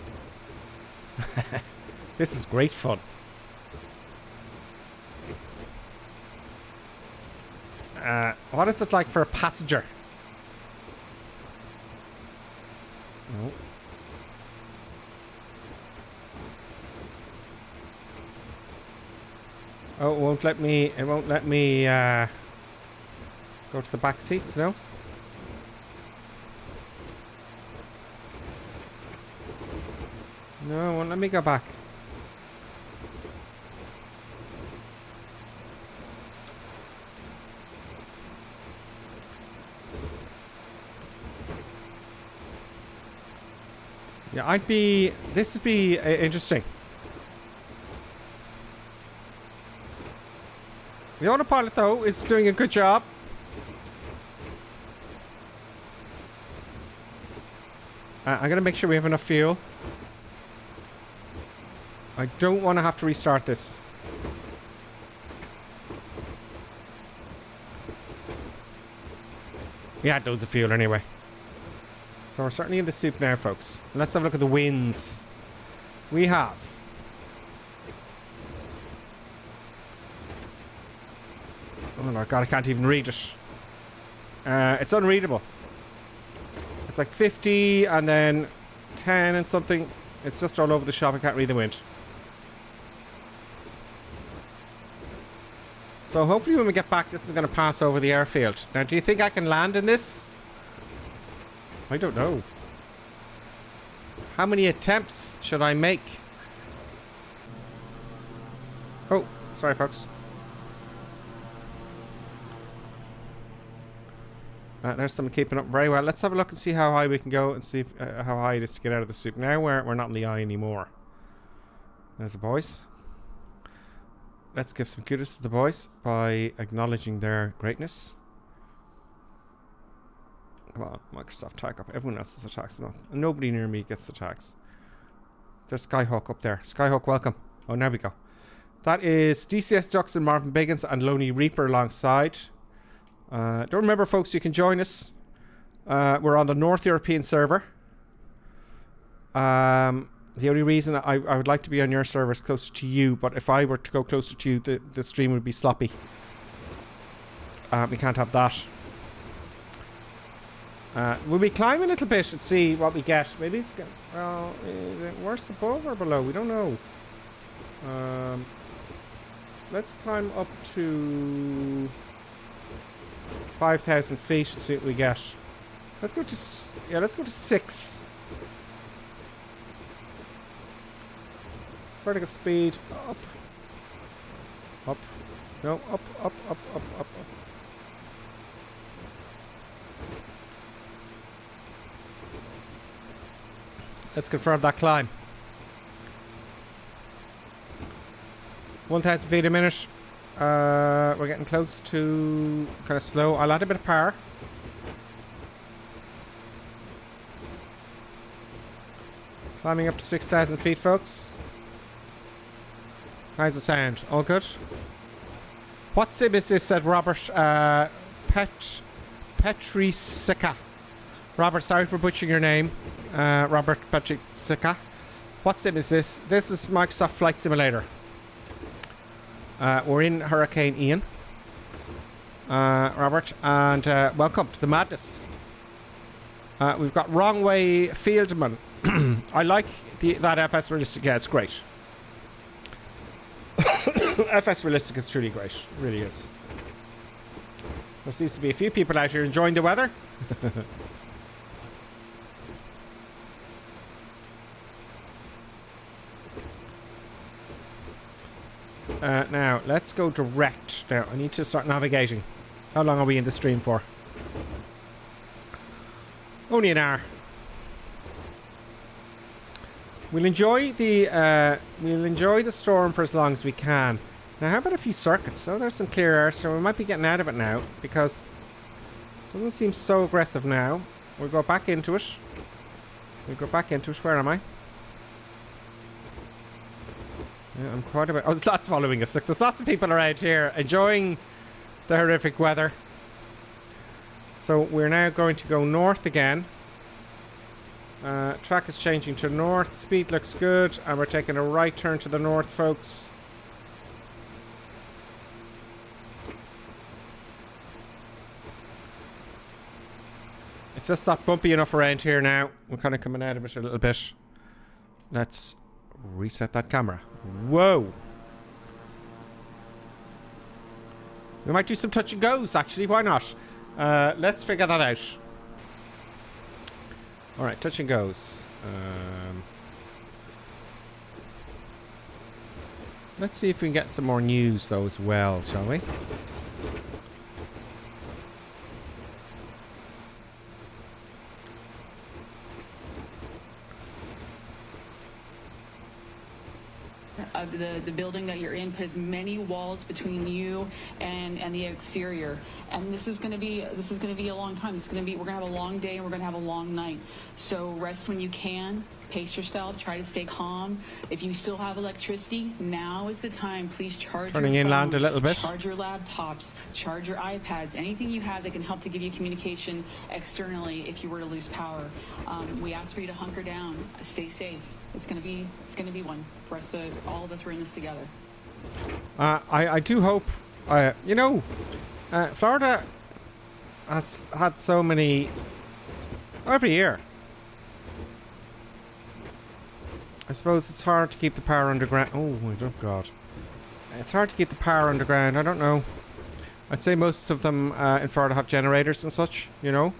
This is great fun. What is it like for a passenger? No. Oh, it won't let me go to the back seats, no? No, it won't let me go back. Yeah, this would be interesting. The autopilot, though, is doing a good job. I'm going to make sure we have enough fuel. I don't want to have to restart this. We had loads of fuel anyway. So we're certainly in the soup now, folks. Let's have a look at the winds. We have... Oh my god, I can't even read it. It's unreadable. It's like 50 and then 10 and something. It's just all over the shop. I can't read the wind. So hopefully when we get back, this is going to pass over the airfield. Now, do you think I can land in this? I don't know. How many attempts should I make? Oh, sorry, folks. There's someone keeping up very well. Let's have a look and see how high we can go and see if, how high it is to get out of the soup. Now we're not in the eye anymore. There's the boys. Let's give some kudos to the boys by acknowledging their greatness. Come on, Microsoft Takeoff. Everyone else has the tax. No, nobody near me gets the tax. There's Skyhawk up there. Skyhawk, welcome. Oh, there we go. That is DCS Ducks and Marvin Biggins and Lonely Reaper alongside. Don't remember, folks, you can join us. We're on the North European server. The only reason I would like to be on your server is closer to you, but if I were to go closer to you, the stream would be sloppy. We can't have that. Will we climb a little bit and see what we get? Maybe it's... Well, is it worse above or below? We don't know. Let's climb up to 5,000 feet and see what we get. Let's go to... Yeah, let's go to 6. Vertical speed. Up. Up. No, up, up, up, up, up, up. Let's confirm that climb. 1,000 feet a minute. We're getting close to kind of slow. I'll add a bit of power. Climbing up to 6,000 feet, folks. How's the sound? All good? What sim is this? Said Robert Petrisica. Robert, sorry for butchering your name. Robert Petrisica. What sim is this? This is Microsoft Flight Simulator. We're in Hurricane Ian. Robert, and welcome to the madness. We've got Wrong Way Fieldman. I like that FS Realistic. Yeah, it's great. FS Realistic is truly great. It really is. There seems to be a few people out here enjoying the weather. Now, let's go direct. Now, I need to start navigating. How long are we in the stream for? Only an hour. We'll enjoy the storm for as long as we can. Now, how about a few circuits? Oh, there's some clear air, so we might be getting out of it now because it doesn't seem so aggressive now. We'll go back into it. Where am I? Yeah, I'm quite a bit. Oh, there's lots following us. Look, there's lots of people around here enjoying the horrific weather. So we're now going to go north again. Track is changing to north. Speed looks good, and we're taking a right turn to the north, folks. It's just not bumpy enough around here now. We're kind of coming out of it a little bit. Let's reset that camera. Whoa! We might do some touch and goes, actually. Why not? Let's figure that out. Alright, touch and goes. Let's see if we can get some more news, though, as well, shall we? The building that you're in has many walls between you and the exterior, and this is going to be a long time. We're going to have a long day and we're going to have a long night. So rest when you can. Pace yourself. Try to stay calm. If you still have electricity, now is the time. Please charge Turning your phone, inland a little bit. charge your laptops, charge your iPads, anything you have that can help to give you communication externally if you were to lose power. We ask for you to hunker down, stay safe. It's gonna be one for us to, all of us. We're in this together. I do hope, Florida has had so many every year. I suppose it's hard to keep the power underground. Oh my God. It's hard to keep the power underground. I don't know. I'd say most of them in Florida have generators and such, you know.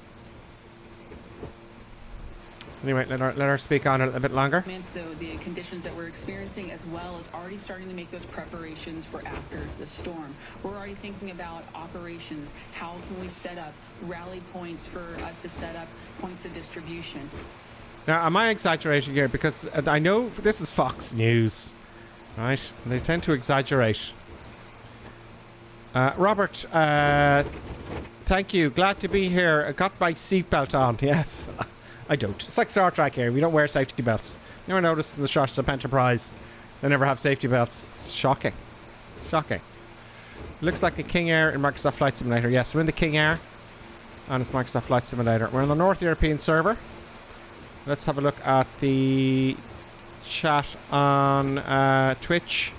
Anyway, let her speak on it a bit longer. The conditions that we're experiencing, as well as already starting to make those preparations for after the storm. We're already thinking about operations. How can we set up rally points for us to set up points of distribution? Now, am I exaggerating here? Because I know this is Fox News, right? They tend to exaggerate. Robert, thank you. Glad to be here. I got my seatbelt on. Yes. I don't. It's like Star Trek here. We don't wear safety belts. You ever notice in the Starship Enterprise they never have safety belts? It's shocking. Shocking. Looks like the Kingair in Microsoft Flight Simulator. Yes, we're in the Kingair. And it's Microsoft Flight Simulator. We're on the North European server. Let's have a look at the chat on Twitch.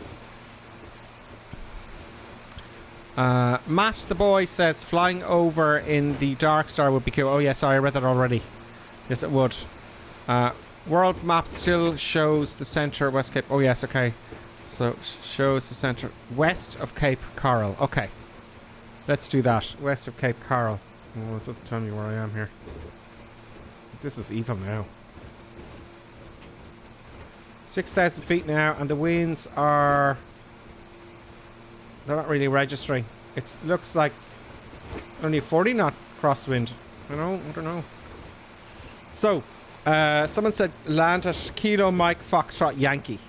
Matt the boy says flying over in the Dark Star would be cool. Oh yeah, sorry, I read that already. Yes, it would. World map still shows the center West Cape. Oh yes, okay. So shows the center west of Cape Coral. Okay, let's do that. West of Cape Coral. Oh, it doesn't tell me where I am here. This is evil now. 6,000 feet now, and the winds are... They're not really registering. It looks like only 40 knot crosswind. I don't know. So, someone said land at Kilo Mike Foxtrot Yankee.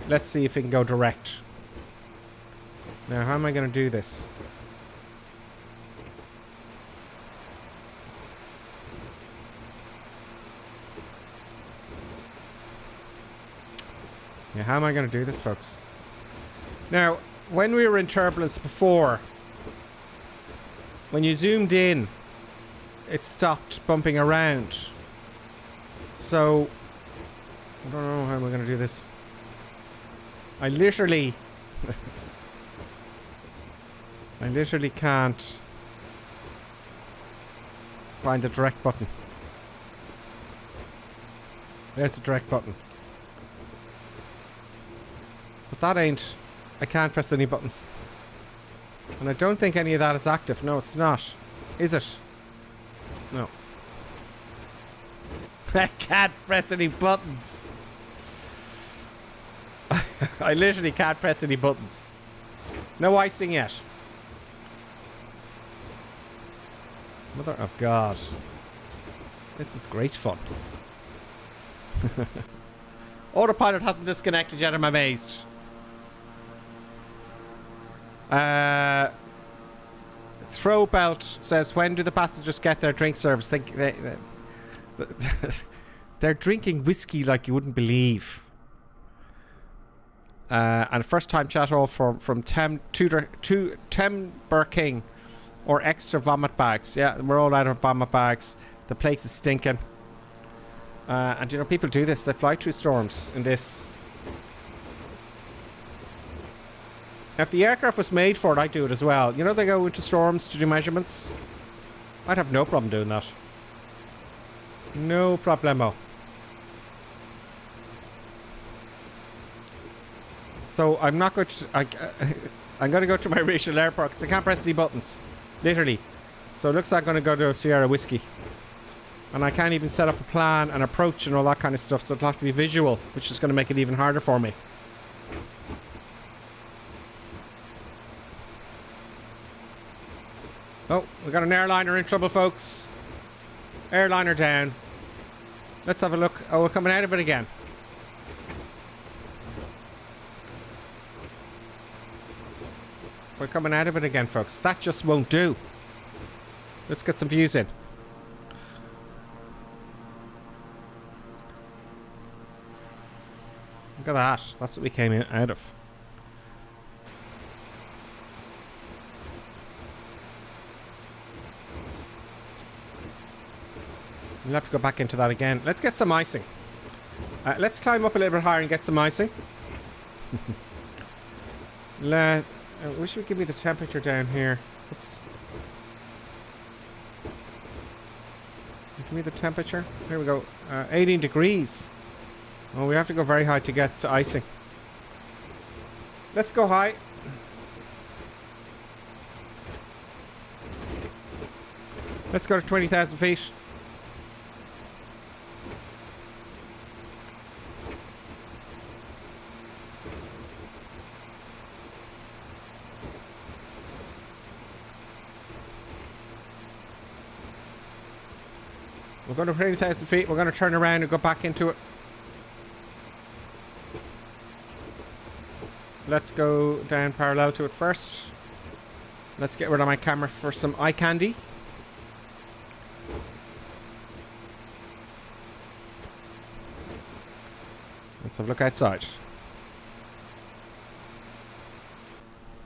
Let's see if we can go direct. Now, how am I going to do this? Yeah, how am I going to do this, folks? Now, when we were in turbulence before, when you zoomed in, it stopped bumping around. So, I don't know how we're going to do this. I literally... I literally can't find the direct button. There's the direct button. But that ain't... I can't press any buttons. And I don't think any of that is active. No, it's not. Is it? No. I can't press any buttons. I literally can't press any buttons. No icing yet. Mother of God. This is great fun. Autopilot hasn't disconnected yet, I'm amazed. Throw Belt says, when do the passengers get their drink service? They're drinking whiskey like you wouldn't believe. And first time chat all from Tim King or extra vomit bags. Yeah, we're all out of vomit bags. The place is stinking. And you know, people do this. They fly through storms in this. If the aircraft was made for it, I'd do it as well. You know, they go into storms to do measurements. I'd have no problem doing that. No problemo. So I'm not going to... I'm going to go to my regional airport because I can't press any buttons. Literally. So it looks like I'm going to go to Sierra Whiskey. And I can't even set up a plan and approach and all that kind of stuff. So it'll have to be visual, which is going to make it even harder for me. Oh, we got an airliner in trouble, folks. Airliner down. Let's have a look. Oh, we're coming out of it again. We're coming out of it again, folks. That just won't do. Let's get some views in. Look at that. That's what we came in out of. We'll have to go back into that again. Let's get some icing. Let's climb up a little bit higher and get some icing. I wish you'd give me the temperature down here. Oops. Give me the temperature. Here we go. 18 degrees. Oh, we have to go very high to get to icing. Let's go high. Let's go to 20,000 feet. We're going to 20,000 feet. We're going to turn around and go back into it. Let's go down parallel to it first. Let's get rid of my camera for some eye candy. Let's have a look outside.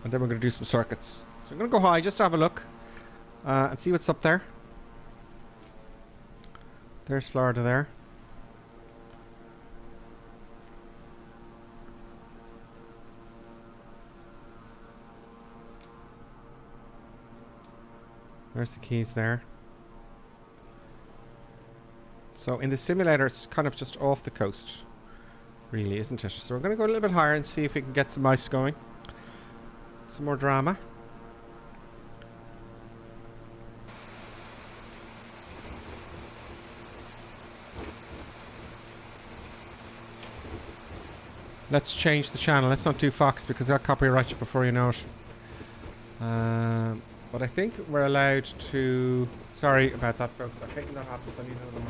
And then we're going to do some circuits. So I'm going to go high just to have a look and see what's up there. There's Florida there. There's the keys there. So in the simulator, it's kind of just off the coast, really, isn't it? So we're going to go a little bit higher and see if we can get some ice going. Some more drama. Let's change the channel. Let's not do Fox because they'll copyright you before you know it. But I think we're allowed to... Sorry about that, folks. I hate when that happens. I need another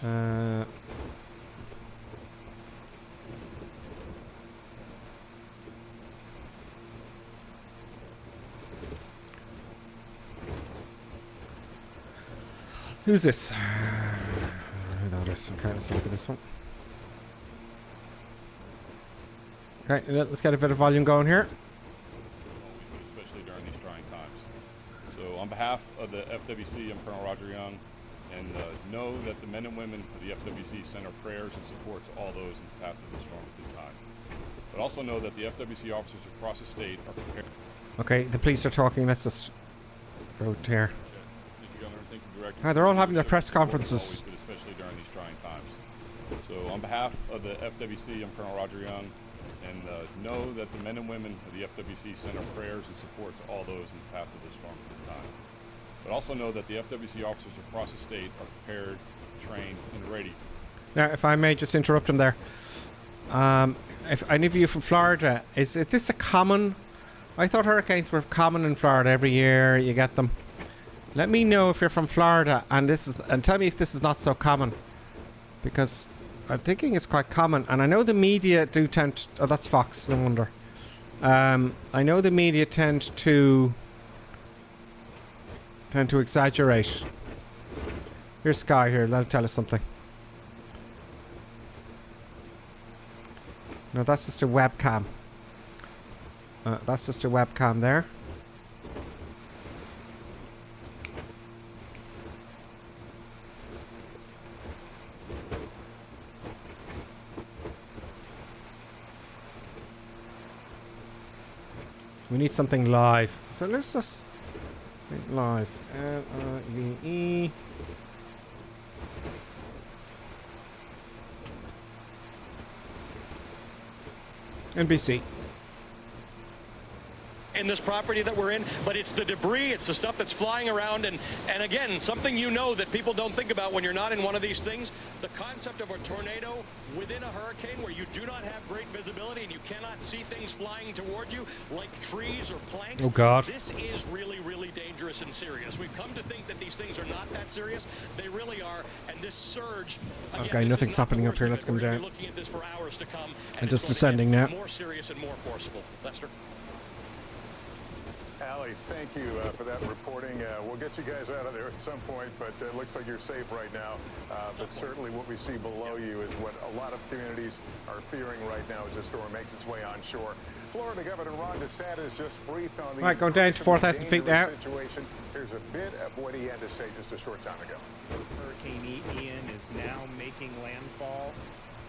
monitor. Who's this? Who that is? Okay, let's look at this one. Okay, let's get a bit of volume going here. Especially during these trying times. So on behalf of the FWC, I'm Colonel Roger Young, and know that the men and women of the FWC send our prayers and support to all those in the path of the storm at this time. But also know that the FWC officers across the state are prepared. Okay, the police are talking. Let's just go to here. Thank you, Governor. Thank you, Director. Hi, they're all having their press conferences. But especially during these trying times. So on behalf of the FWC, I'm Colonel Roger Young, and know that the men and women of the FWC send our prayers and support to all those in the path of the storm at this time. But also know that the FWC officers across the state are prepared, trained, and ready. Now, if I may just interrupt them there. If any of you from Florida, is this a common... I thought hurricanes were common in Florida. Every year you get them. Let me know if you're from Florida and tell me if this is not so common. Because I'm thinking it's quite common. And I know the media do tend to... Oh, that's Fox, no wonder. I know the media tend to exaggerate. Here's Sky here. That'll tell us something. No, that's just a webcam. That's just a webcam there. We need something live. So let's just live. L-I-V-E. NBC. In this property that we're in, but it's the debris, it's the stuff that's flying around, and again, something you know that people don't think about when you're not in one of these things, the concept of a tornado within a hurricane where you do not have great visibility and you cannot see things flying toward you like trees or planks. Oh God. This is really, really dangerous and serious. We've come to think that these things are not that serious. They really are, and this surge, again, okay, nothing's happening up here. Let's come down. Looking at this for hours to come, and just descending now. More serious and more forceful. Lester? Allie, thank you for that reporting. We'll get you guys out of there at some point, but it looks like you're safe right now. But certainly what we see below you is what a lot of communities are fearing right now as the storm makes its way onshore. Florida Governor Ron DeSantis just briefed on the right, going down to 4,000 feet now. Situation. Here's a bit of what he had to say just a short time ago. Hurricane Ian is now making landfall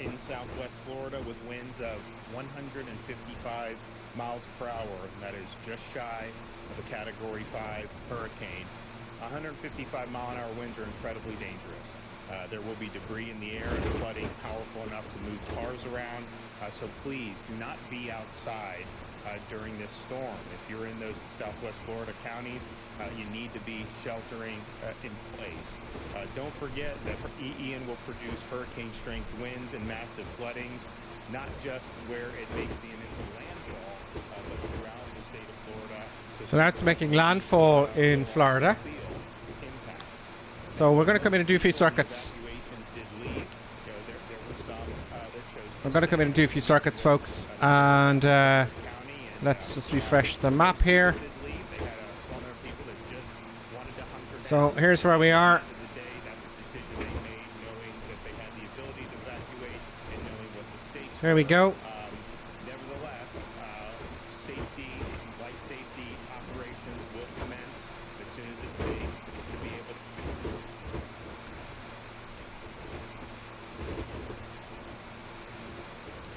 in southwest Florida with winds of 155 miles per hour. That is just shy of a Category 5 hurricane. 155 mile an hour winds are incredibly dangerous. There will be debris in the air and flooding powerful enough to move cars around. So please do not be outside during this storm. If you're in those southwest Florida counties, you need to be sheltering in place. Don't forget that Ian will produce hurricane strength winds and massive floodings, not just where it makes the initial landfall, but throughout the state of Florida. So that's making landfall in Florida. So we're going to come in and do a few circuits. I'm going to come in and do a few circuits, folks, and let's just refresh the map here. So here's where we are. There we go. Nevertheless, life safety operations will commence as soon as it's safe to be able to.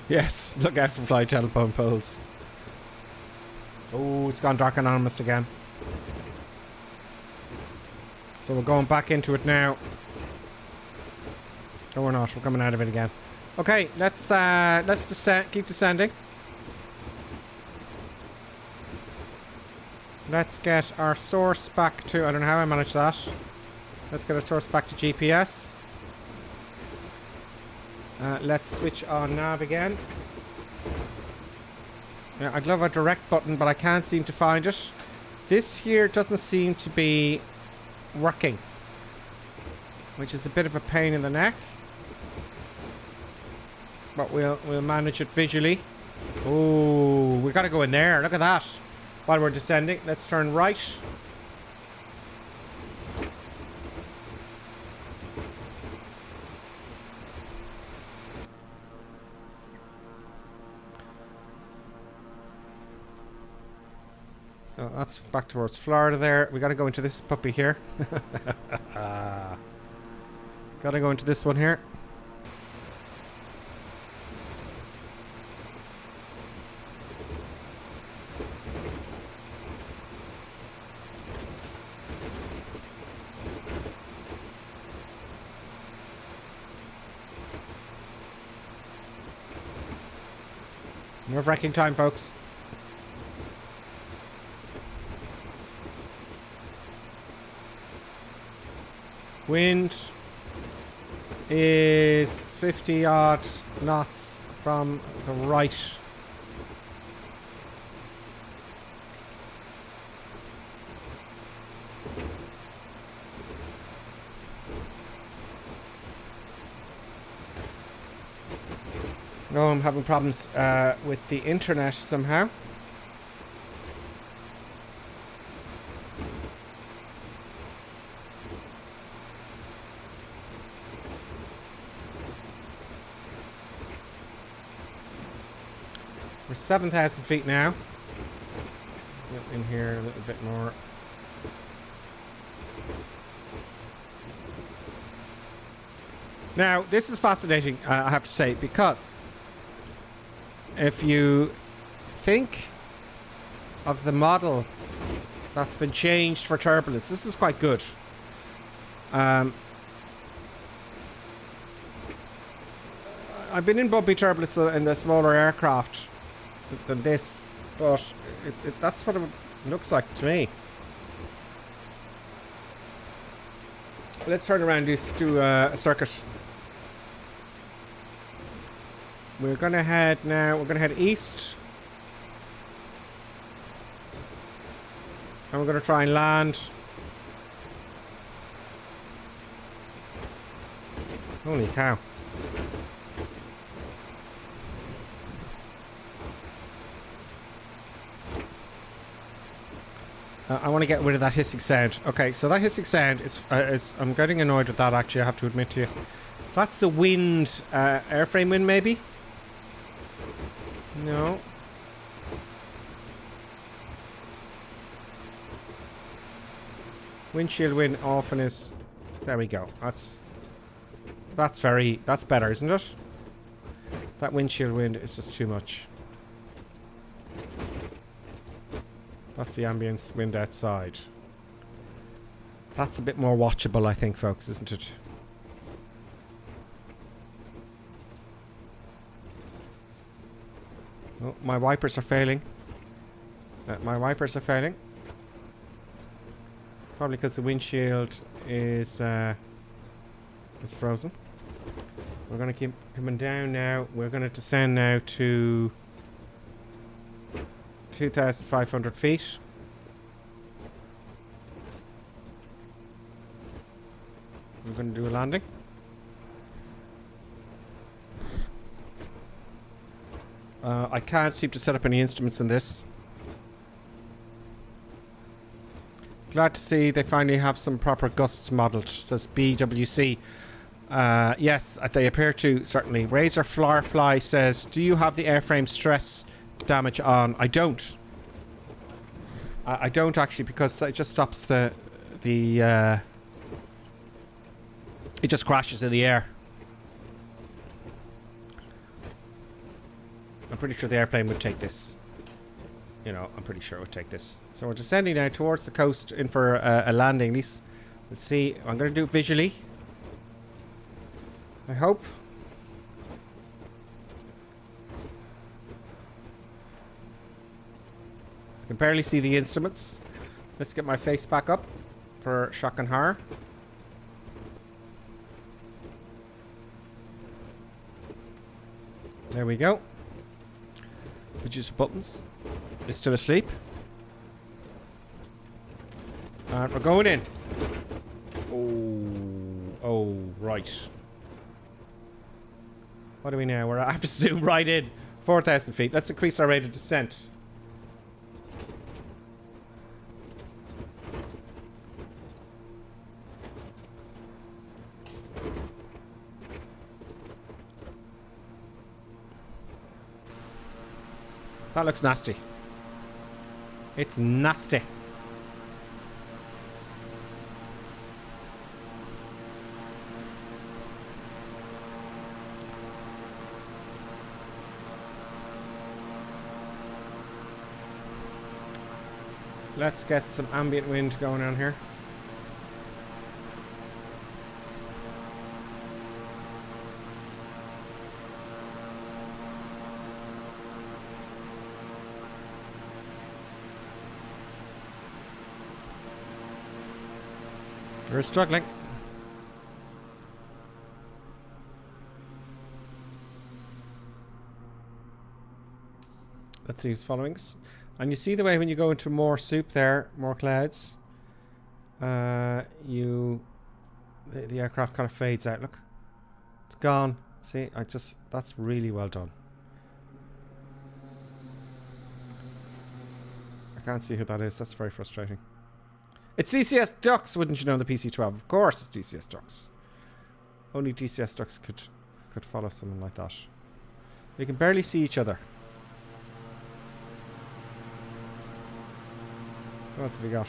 Yes, look out for fly telephone poles. Oh, it's gone dark anonymous again. So we're going back into it now. No, we're not. We're coming out of it again. Okay, let's descend. Keep descending. Let's get our source back to... I don't know how I managed that. Let's get our source back to GPS. Let's switch on nav again. Yeah, I'd love a direct button, but I can't seem to find it. This here doesn't seem to be working, which is a bit of a pain in the neck. But we'll manage it visually. Oh, we got to go in there. Look at that. While we're descending, let's turn right. Oh, that's back towards Florida there. We got to go into this puppy here. Got to go into this one here. Nerve-wracking time, folks. Wind is 50 odd knots from the right. No, I'm having problems with the internet somehow. We're 7,000 feet now. Get in here a little bit more. Now, this is fascinating, I have to say, because if you think of the model that's been changed for turbulence, this is quite good. I've been in bumpy turbulence in the smaller aircraft than this, but that's what it looks like to me. Let's turn around and do a circuit. We're gonna head now. We're gonna head east, and we're gonna try and land. Holy cow! I want to get rid of that hissing sound. Okay, so that hissing sound is I'm getting annoyed with that, actually, I have to admit to you. That's the wind, airframe wind, maybe? No. Windshield wind often is... There we go. That's better, isn't it? That windshield wind is just too much. That's the ambience wind outside. That's a bit more watchable, I think, folks, isn't it? Oh, my wipers are failing. My wipers are failing. Probably because the windshield is frozen. We're going to keep coming down now. We're going to descend now to 2,500 feet. We're going to do a landing. I can't seem to set up any instruments in this. Glad to see they finally have some proper gusts modelled, says BWC. Yes, they appear to, certainly. Razor Flowerfly says, do you have the airframe stress damage on? I don't. I don't, actually, because that just stops the it just crashes in the air. I'm pretty sure the airplane would take this. You know, I'm pretty sure it would take this. So we're descending now towards the coast in for a landing. At least, let's see. I'm going to do it visually. I hope. I can barely see the instruments. Let's get my face back up for shock and horror. There we go. producer buttons is still asleep. And we're going in. Oh, right. What do we now? I have to zoom right in. 4,000 feet. Let's increase our rate of descent. That looks nasty. It's nasty. Let's get some ambient wind going on here. We're struggling. Let's see who's following us. And you see the way when you go into more soup there, more clouds, the aircraft kind of fades out. Look, it's gone. See, that's really well done. I can't see who that is. That's very frustrating. It's DCS ducks, wouldn't you know, the PC-12? Of course it's DCS ducks. Only DCS ducks could follow someone like that. We can barely see each other. What else have we got?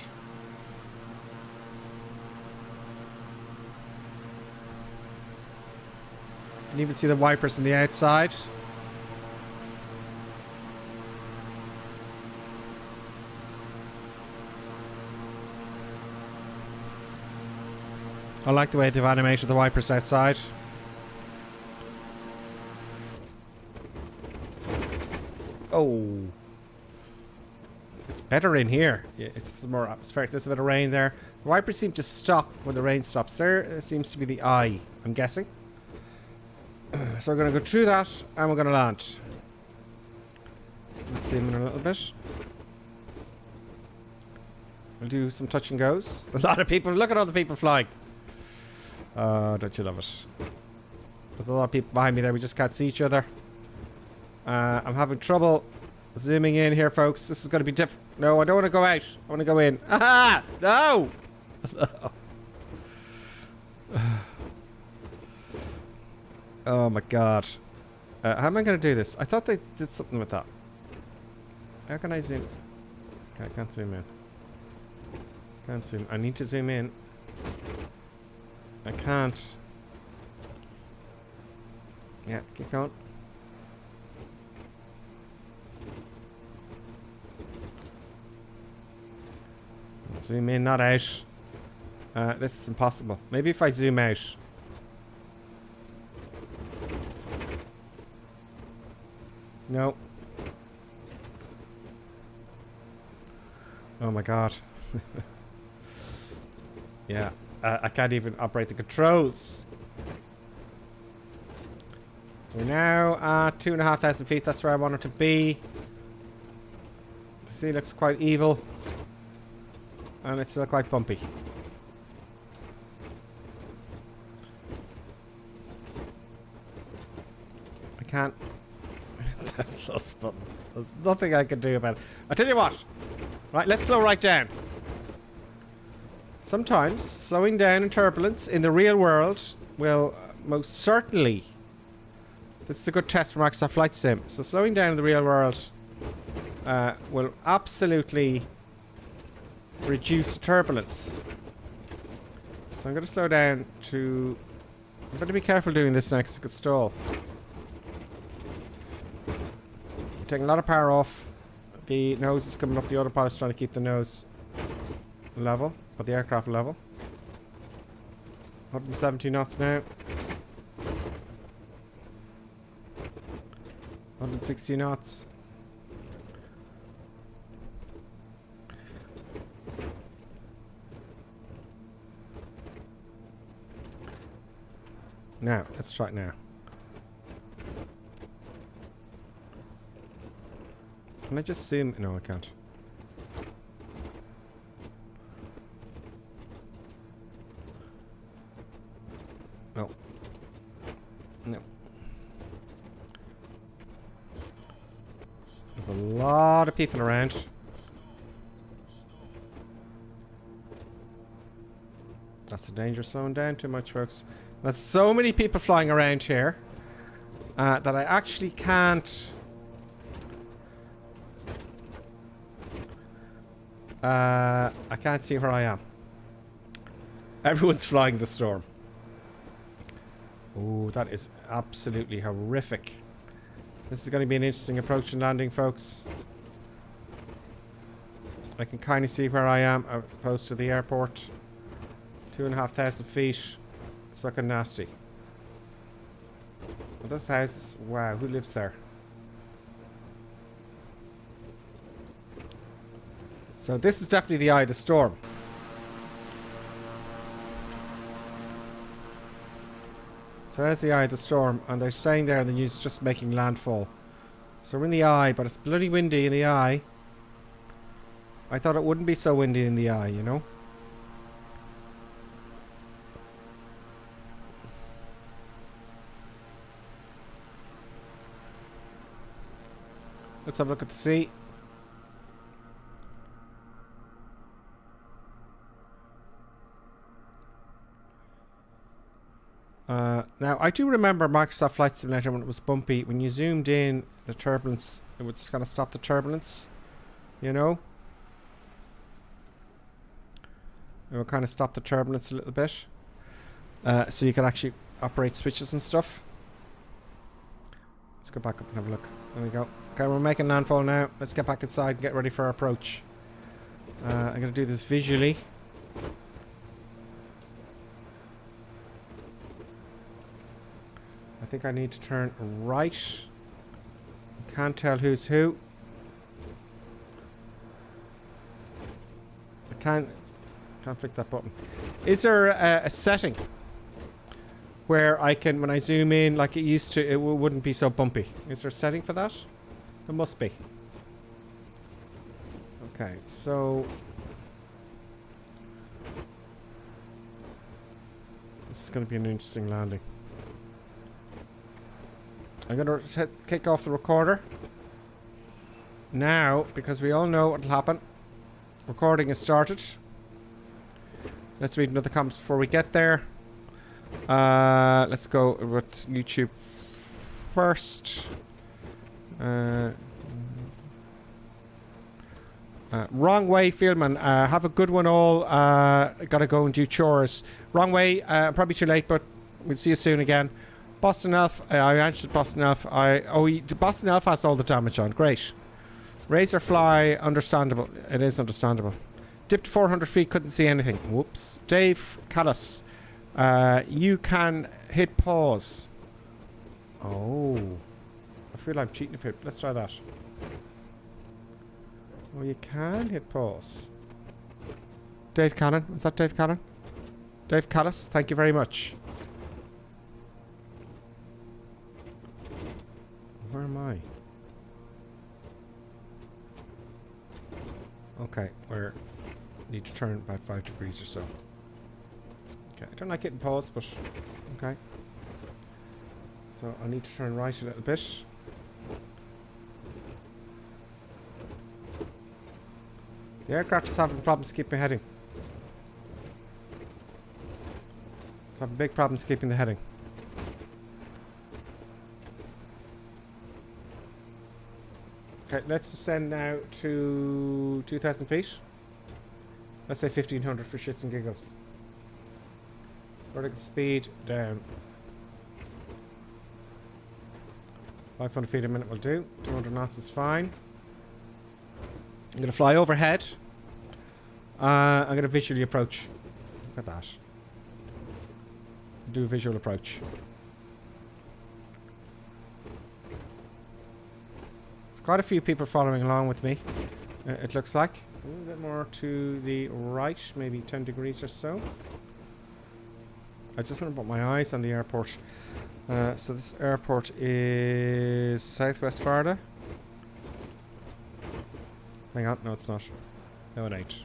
You can even see the wipers on the outside. I like the way they've animated the wipers outside. Oh. It's better in here. Yeah, it's more atmospheric. There's a bit of rain there. The wipers seem to stop when the rain stops. There seems to be the eye, I'm guessing. So we're going to go through that and we're going to land. Let's zoom in a little bit. We'll do some touch and goes. A lot of people. Look at all the people flying. Oh, don't you love it? There's a lot of people behind me there. We just can't see each other. I'm having trouble zooming in here, folks. This is going to be different. No, I don't want to go out. I want to go in. Aha! No! Oh my god. How am I going to do this? I thought they did something with that. How can I zoom? Okay, I can't zoom in. Can't zoom. I need to zoom in. I can't. Yeah, keep going. Zoom in, not out. This is impossible. Maybe if I zoom out. No. Oh my god. Yeah. I can't even operate the controls. We're now at 2,500 feet. That's where I want it to be. The sea looks quite evil. And it's still quite bumpy. I can't. That plus button. There's nothing I can do about it. I'll tell you what. Right, let's slow right down. Sometimes slowing down in turbulence in the real world will most certainly. This is a good test for Microsoft Flight Sim. So slowing down in the real world will absolutely reduce turbulence. So I'm going to slow down to. I'm going to be careful doing this next. It could stall. I'm taking a lot of power off. The nose is coming up. The autopilot's trying to keep the nose level, or the aircraft level. 170 knots now. 160 knots. Now, let's try it now. Can I just zoom? No, I can't. No. No. There's a lot of people around. That's the danger, slowing down too much, folks. There's so many people flying around here that I actually can't... I can't see where I am. Everyone's flying the storm. Oh, that is absolutely horrific. This is going to be an interesting approach and landing, folks. I can kind of see where I am opposed to the airport. 2,500 feet. It's looking nasty. Well, this house, wow, who lives there? So this is definitely the eye of the storm. So there's the eye of the storm, and they're saying there in the news just making landfall. So we're in the eye, but it's bloody windy in the eye. I thought it wouldn't be so windy in the eye, you know? Let's have a look at the sea. Now, I do remember Microsoft Flight Simulator when it was bumpy. When you zoomed in, the turbulence, it would just kind of stop the turbulence. You know? It would kind of stop the turbulence a little bit. So you could actually operate switches and stuff. Let's go back up and have a look. There we go. Okay, we're making landfall now. Let's get back inside and get ready for our approach. I'm going to do this visually. I think I need to turn right. Can't tell who's who. I can't click that button. Is there a setting where I can, when I zoom in like it used to, it wouldn't be so bumpy? Is there a setting for that? There must be. Okay, so this is going to be an interesting landing. I'm going to kick off the recorder now because we all know what will happen. Recording is started. Let's read another comments before we get there. Let's go with YouTube first. Wrong way, Fieldman. Have a good one all. Gotta go and do chores. Wrong way. Probably too late, but we'll see you soon again. Boston Elf. I answered Boston Elf. Boston Elf has all the damage on. Great. Razorfly. Understandable. It is understandable. Dipped 400 feet. Couldn't see anything. Whoops. Dave Callis. You can hit pause. Oh. I feel I'm cheating a bit. Let's try that. Oh, you can hit pause. Dave Cannon. Is that Dave Cannon? Dave Callis. Thank you very much. Where am I? Okay, we're need to turn about 5 degrees or so. Okay, I don't like hitting pause, but okay. So I need to turn right a little bit. The aircraft is having problems keeping heading. It's having big problems keeping the heading. Okay, let's descend now to 2,000 feet. Let's say 1,500 for shits and giggles. Vertical speed down. 500 feet a minute will do. 200 knots is fine. I'm going to fly overhead. I'm going to visually approach. Look at that. Do a visual approach. Quite a few people following along with me, it looks like. A little bit more to the right, maybe 10 degrees or so. I just want to put my eyes on the airport. So this airport is Southwest Florida. Hang on, no it's not. No it ain't.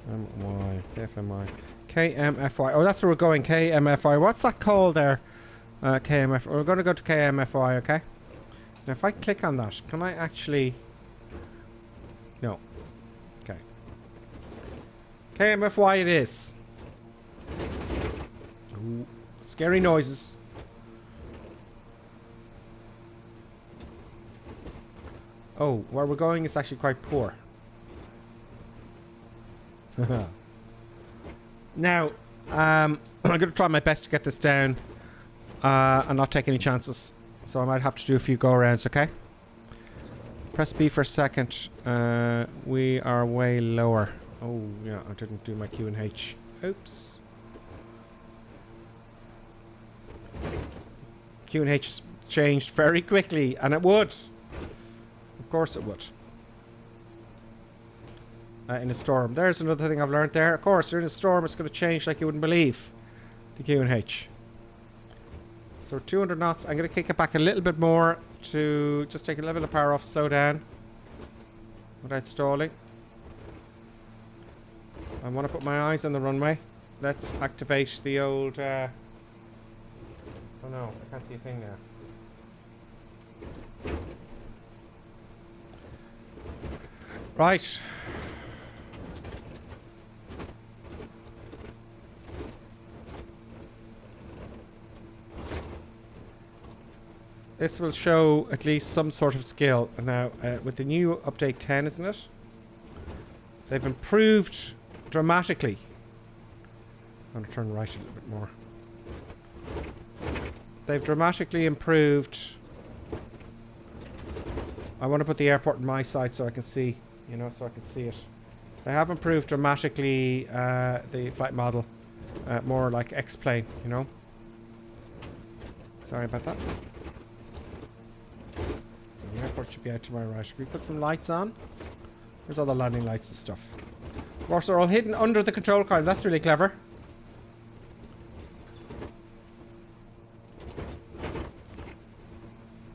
MY, KFMI. KMFY. Oh, that's where we're going. KMFI. What's that called there? KMF. We're going to go to KMFI, okay? Now, if I click on that, can I actually... No. Okay. KMFY it is. Ooh, scary noises. Oh, where we're going is actually quite poor. Now, I'm going to try my best to get this down and not take any chances. So I might have to do a few go-arounds, okay? Press B for a second. We are way lower. Oh, yeah, I didn't do my Q and H. Oops. Q and H changed very quickly, and it would. Of course it would. In a storm. There's another thing I've learned there. Of course, in a storm, it's going to change like you wouldn't believe. The Q and H. So 200 knots. I'm going to kick it back a little bit more to just take a little bit of power off, slow down without stalling. I want to put my eyes on the runway. Let's activate the old... oh no, I can't see a thing now. Right. This will show at least some sort of skill. Now, with the new update 10, isn't it? They've improved dramatically. I'm going to turn right a little bit more. They've dramatically improved. I want to put the airport on my side so I can see, you know, so I can see it. They have improved dramatically the flight model. More like X-plane, you know. Sorry about that. The airport should be out to my right. Can we put some lights on? There's all the landing lights and stuff. Of course, they're all hidden under the control column. That's really clever.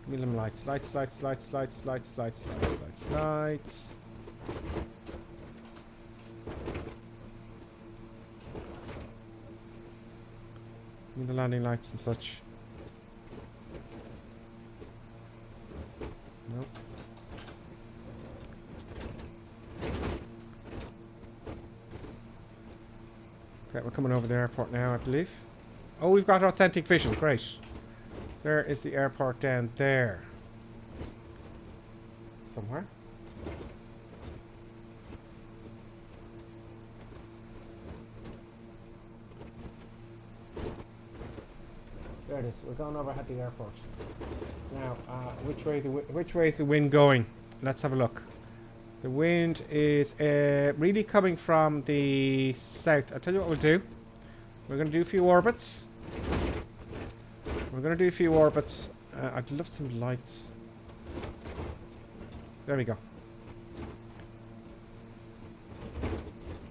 Give me them lights. Lights, lights, lights, lights, lights, lights, lights, lights, lights. Give me the landing lights and such. Nope. Okay, we're coming over the airport now, I believe. Oh, we've got authentic vision. Great. There is the airport down there. Somewhere. There it is. We're going over at the airport. Now, which way is the wind going? Let's have a look. The wind is really coming from the south. I'll tell you what we'll do. We're going to do a few orbits. I'd love some lights. There we go.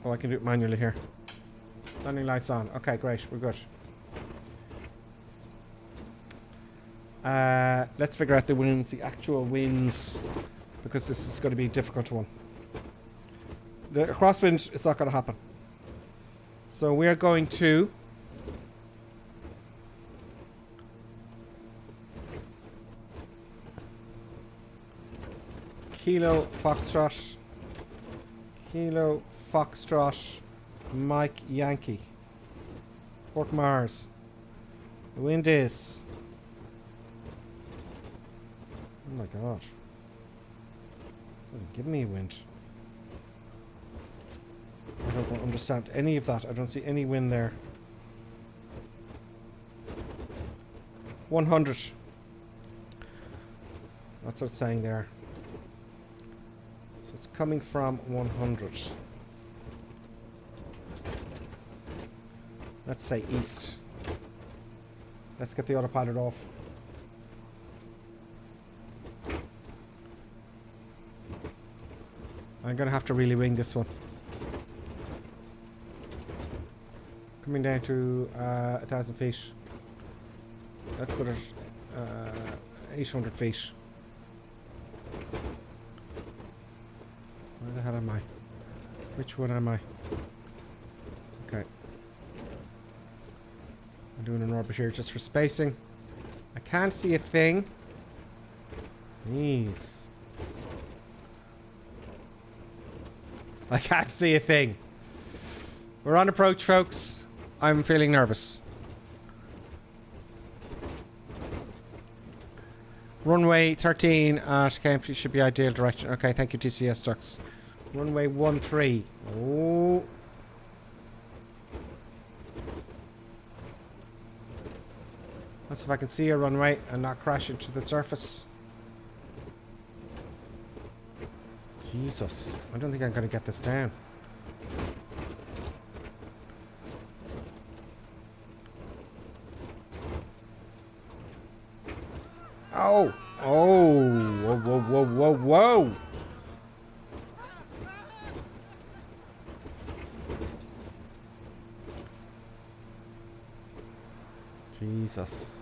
Oh, I can do it manually here. Landing lights on. Okay, great. We're good. Let's figure out the winds, the actual winds, because this is going to be a difficult one. The crosswind is not going to happen. So we are going to Kilo Foxtrot Mike Yankee, Fort Mars. The wind is... Oh my god. Give me a wind. I don't understand any of that. I don't see any wind there. 100. That's what it's saying there. So it's coming from 100. Let's say east. Let's get the autopilot off. I'm gonna have to really wing this one. Coming down to 1,000 feet. Let's put it 800 feet. Where the hell am I? Which one am I? Okay. I'm doing an orbit here just for spacing. I can't see a thing. Jeez. I can't see a thing. We're on approach, folks. I'm feeling nervous. Runway 13 at KMP should be ideal direction. Okay, thank you, TCS Ducks. Runway 13. Oh. Let's see if I can see a runway and not crash into the surface. Jesus. I don't think I'm going to get this down. Oh! Oh! Whoa, whoa, whoa, whoa, whoa! Jesus.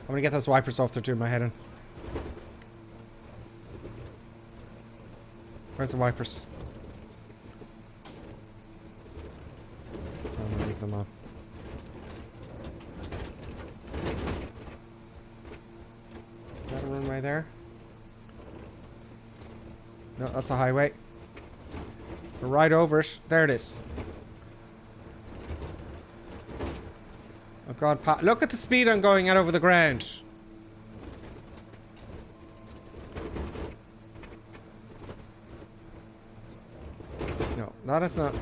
I'm gonna get those wipers off there too, my head in. Where's the wipers? I'm gonna leave them on. Is that a runway there? No, that's a highway. We're right over it. There it is. Oh God, Pat. Look at the speed I'm going at over the ground. No, that is not. I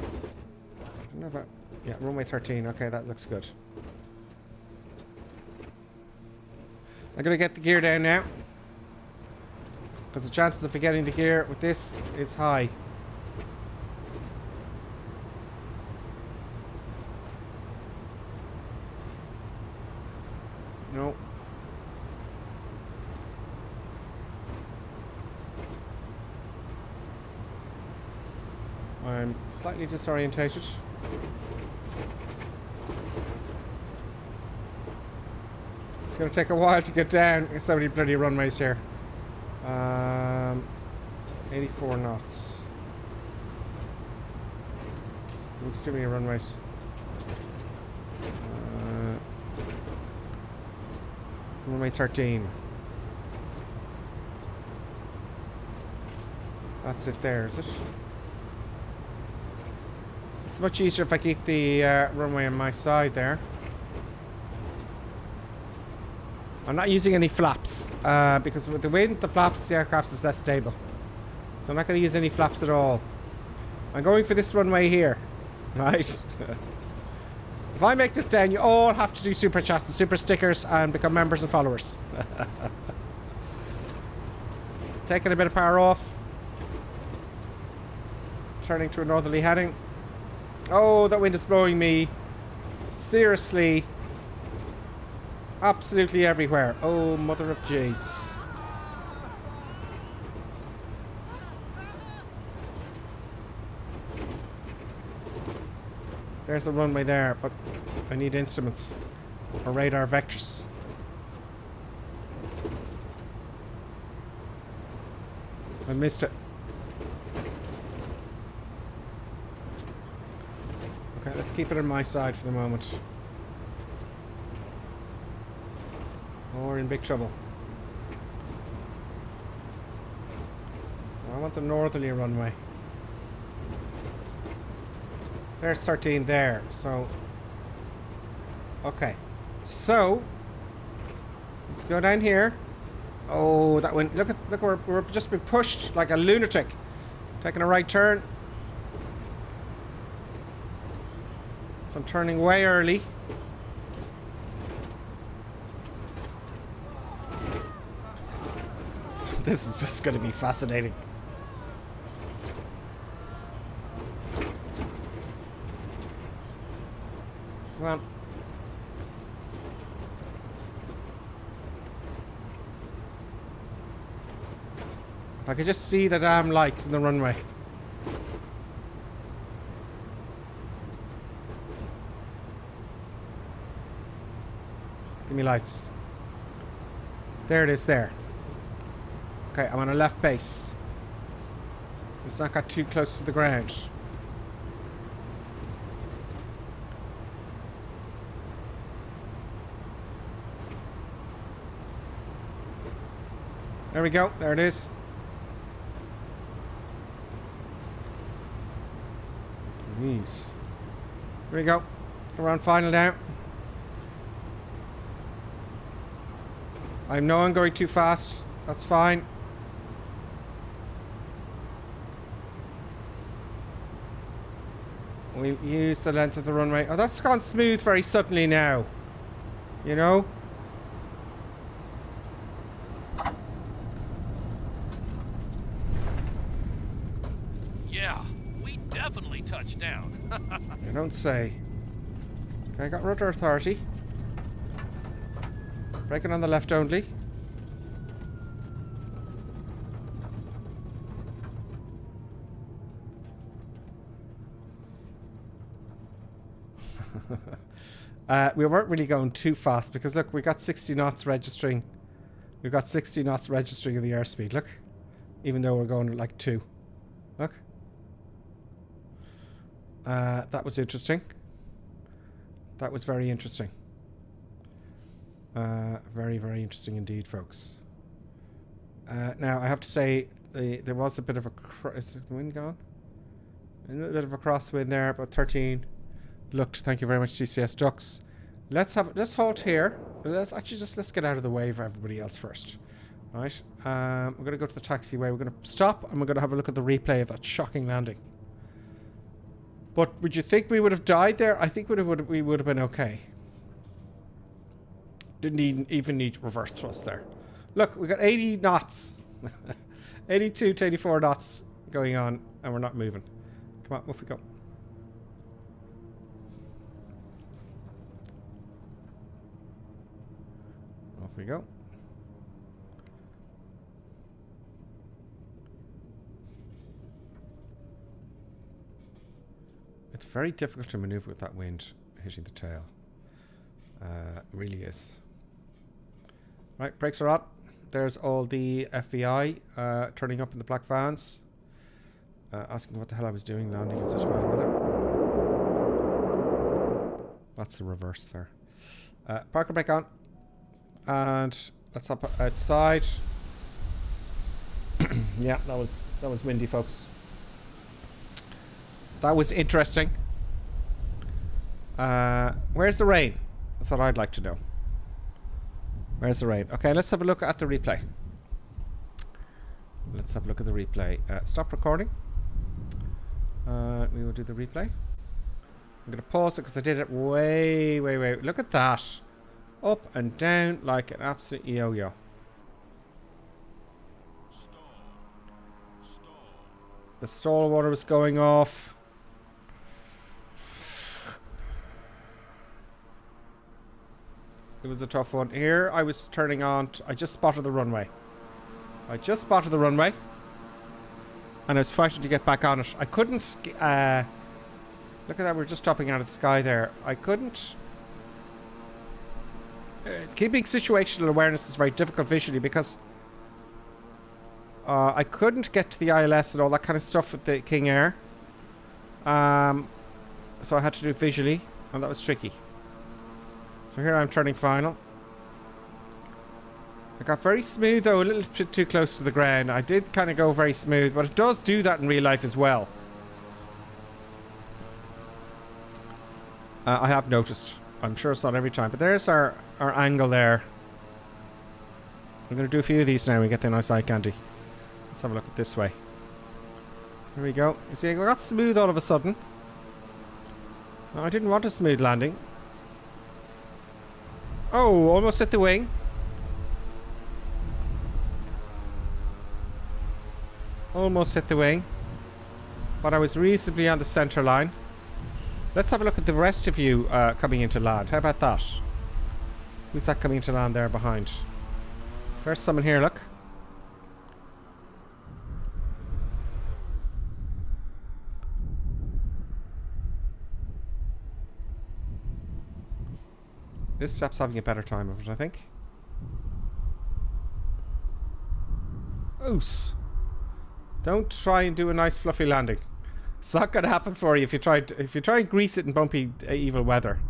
don't know about. Yeah, runway 13. Okay, that looks good. I'm gonna get the gear down now. Because the chances of forgetting the gear with this is high. No. I'm slightly disorientated. It's going to take a while to get down. There's so many bloody runways here. 84 knots. There's too many runways. Runway 13. That's it there, is it? It's much easier if I keep the runway on my side there. I'm not using any flaps because with the wind, the flaps, the aircraft is less stable. So I'm not going to use any flaps at all. I'm going for this runway here, right? If I make this down, you all have to do super chats and super stickers and become members and followers. Taking a bit of power off. Turning to a northerly heading. Oh, that wind is blowing me. Seriously. Absolutely everywhere. Oh, mother of Jesus. There's a runway there, but I need instruments or radar vectors. I missed it. Okay, let's keep it on my side for the moment. Oh, we're in big trouble. I want the northerly runway. There's 13 there, so... Okay. So... Let's go down here. Oh, that went... Look, we're just been pushed like a lunatic. Taking a right turn. So I'm turning way early. This is just going to be fascinating. Come on. If I could just see the damn lights in the runway. Give me lights. There it is there. Okay, I'm on a left base. It's not got too close to the ground. There we go. There it is. Jeez. There we go. We're on final now. I know I'm going too fast. That's fine. We'll use the length of the runway. Oh, that's gone smooth very suddenly now. You know? Yeah, we definitely touched down. You don't say. Okay, I got rudder authority. Braking on the left only. We weren't really going too fast because look, we got 60 knots registering. We've got 60 knots registering of the airspeed. Look, even though we're going at like 2. Look. That was interesting. That was very interesting. Very, very interesting indeed, folks. Now, I have to say, there was a bit of a... Is the wind gone? A little bit of a crosswind there, about 13. Looked, thank you very much, TCS Ducks. Let's halt here. Let's get out of the way for everybody else first. Right? We're going to go to the taxiway. We're going to stop, and we're going to have a look at the replay of that shocking landing. But would you think we would have died there? I think we would have been okay. Didn't even need reverse thrust there. Look, we got 80 knots. 82 to 84 knots going on, and we're not moving. Come on, off we go. Off we go. It's very difficult to maneuver with that wind hitting the tail. Really is. Right, brakes are on. There's all the FBI turning up in the black vans, asking what the hell I was doing landing in such bad weather. That's the reverse there. Parker brake on, and let's hop outside. Yeah, that was windy, folks. That was interesting. Where's the rain? That's what I'd like to know. Where's the rain? Okay, let's have a look at the replay. Let's have a look at the replay. Stop recording. We will do the replay. I'm going to pause it because I did it way. Look at that. Up and down like an absolute yo-yo. The stall water was going off. It was a tough one. Here I was turning on. I just spotted the runway. And I was fighting to get back on it. I couldn't... look at that, we're just dropping out of the sky there. I couldn't... keeping situational awareness is very difficult visually because... I couldn't get to the ILS and all that kind of stuff with the Kingair. So I had to do it visually, and that was tricky. So here I'm turning final. I got very smooth though, a little bit too close to the ground. I did kind of go very smooth, but it does do that in real life as well. I have noticed. I'm sure it's not every time, but there's our angle there. I'm going to do a few of these now and get the nice eye candy. Let's have a look at this way. Here we go. You see, I got smooth all of a sudden. No, I didn't want a smooth landing. Oh, almost hit the wing. Almost hit the wing. But I was reasonably on the center line. Let's have a look at the rest of you coming into land. How about that? Who's that coming into land there behind? There's someone here, look. This chap's having a better time of it, I think. Oos. Don't try and do a nice fluffy landing. It's not gonna happen for you if you try and grease it in bumpy evil weather.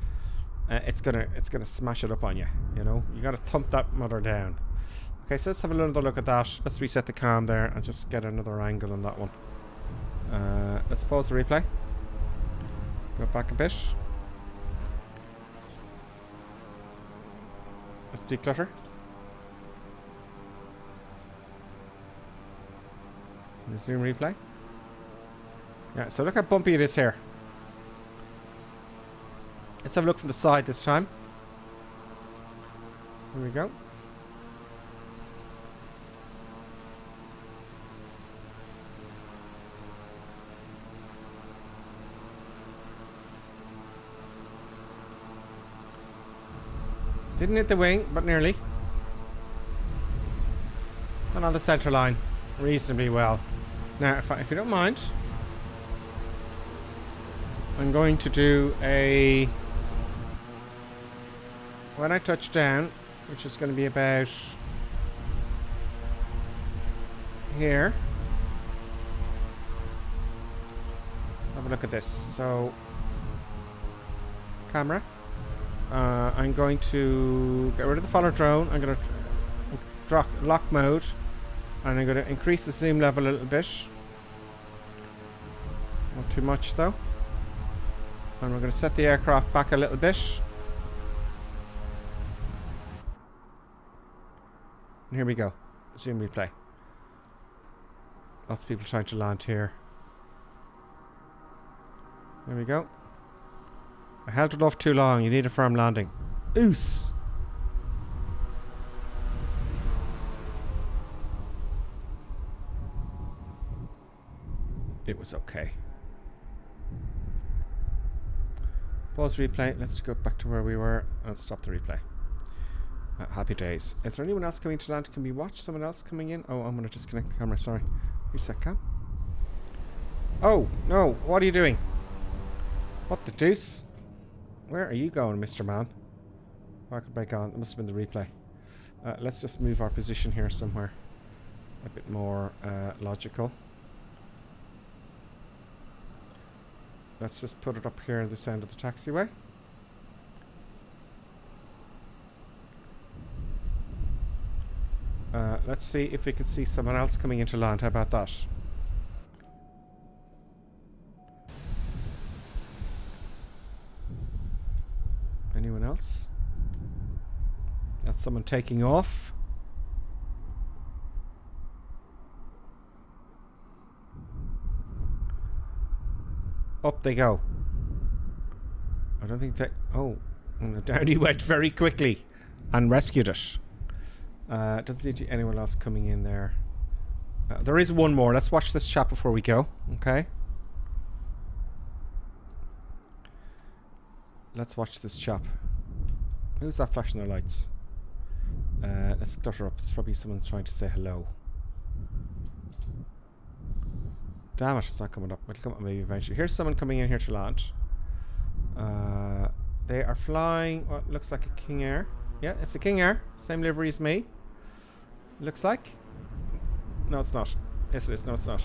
It's gonna smash it up on you. You know, you gotta thump that mother down. Okay, so let's have another look at that. Let's reset the cam there and just get another angle on that one. Let's pause the replay. Go back a bit. Let's declutter. Resume replay. Yeah, so look how bumpy it is here. Let's have a look from the side this time. Here we go. Didn't hit the wing, but nearly. And on the center line, reasonably well. Now, if you don't mind, I'm going to do a... when I touch down, which is going to be about here. Have a look at this. So, camera. I'm going to get rid of the follow drone. I'm going to drop lock mode, and I'm going to increase the zoom level a little bit. Not too much though. And we're going to set the aircraft back a little bit. And here we go. Zoom replay. Lots of people trying to land here. There we go. I held it off too long. You need a firm landing. Oos! It was okay. Pause replay. Let's go back to where we were and stop the replay. Happy days. Is there anyone else coming to land? Can we watch someone else coming in? Oh, I'm going to disconnect the camera. Sorry. Reset cam. Oh, no. What are you doing? What the deuce? Where are you going, Mr. Man? Market break on. It must have been the replay. Let's just move our position here somewhere a bit more logical. Let's just put it up here at this end of the taxiway. Let's see if we can see someone else coming into land. How about that? Anyone else? That's someone taking off. Up they go. I don't think they... Oh. Down he went very quickly and rescued it. Doesn't seem to be anyone else coming in there. There is one more. Let's watch this chap before we go. Okay. Let's watch this chap. Who's that flashing their lights? Let's clutter up. It's probably someone's trying to say hello. Damn it, it's not coming up. It'll come up maybe eventually. Here's someone coming in here to land. They are flying what looks like a Kingair. Yeah, it's a Kingair. Same livery as me. Looks like. No, it's not. Yes, it is. No, it's not.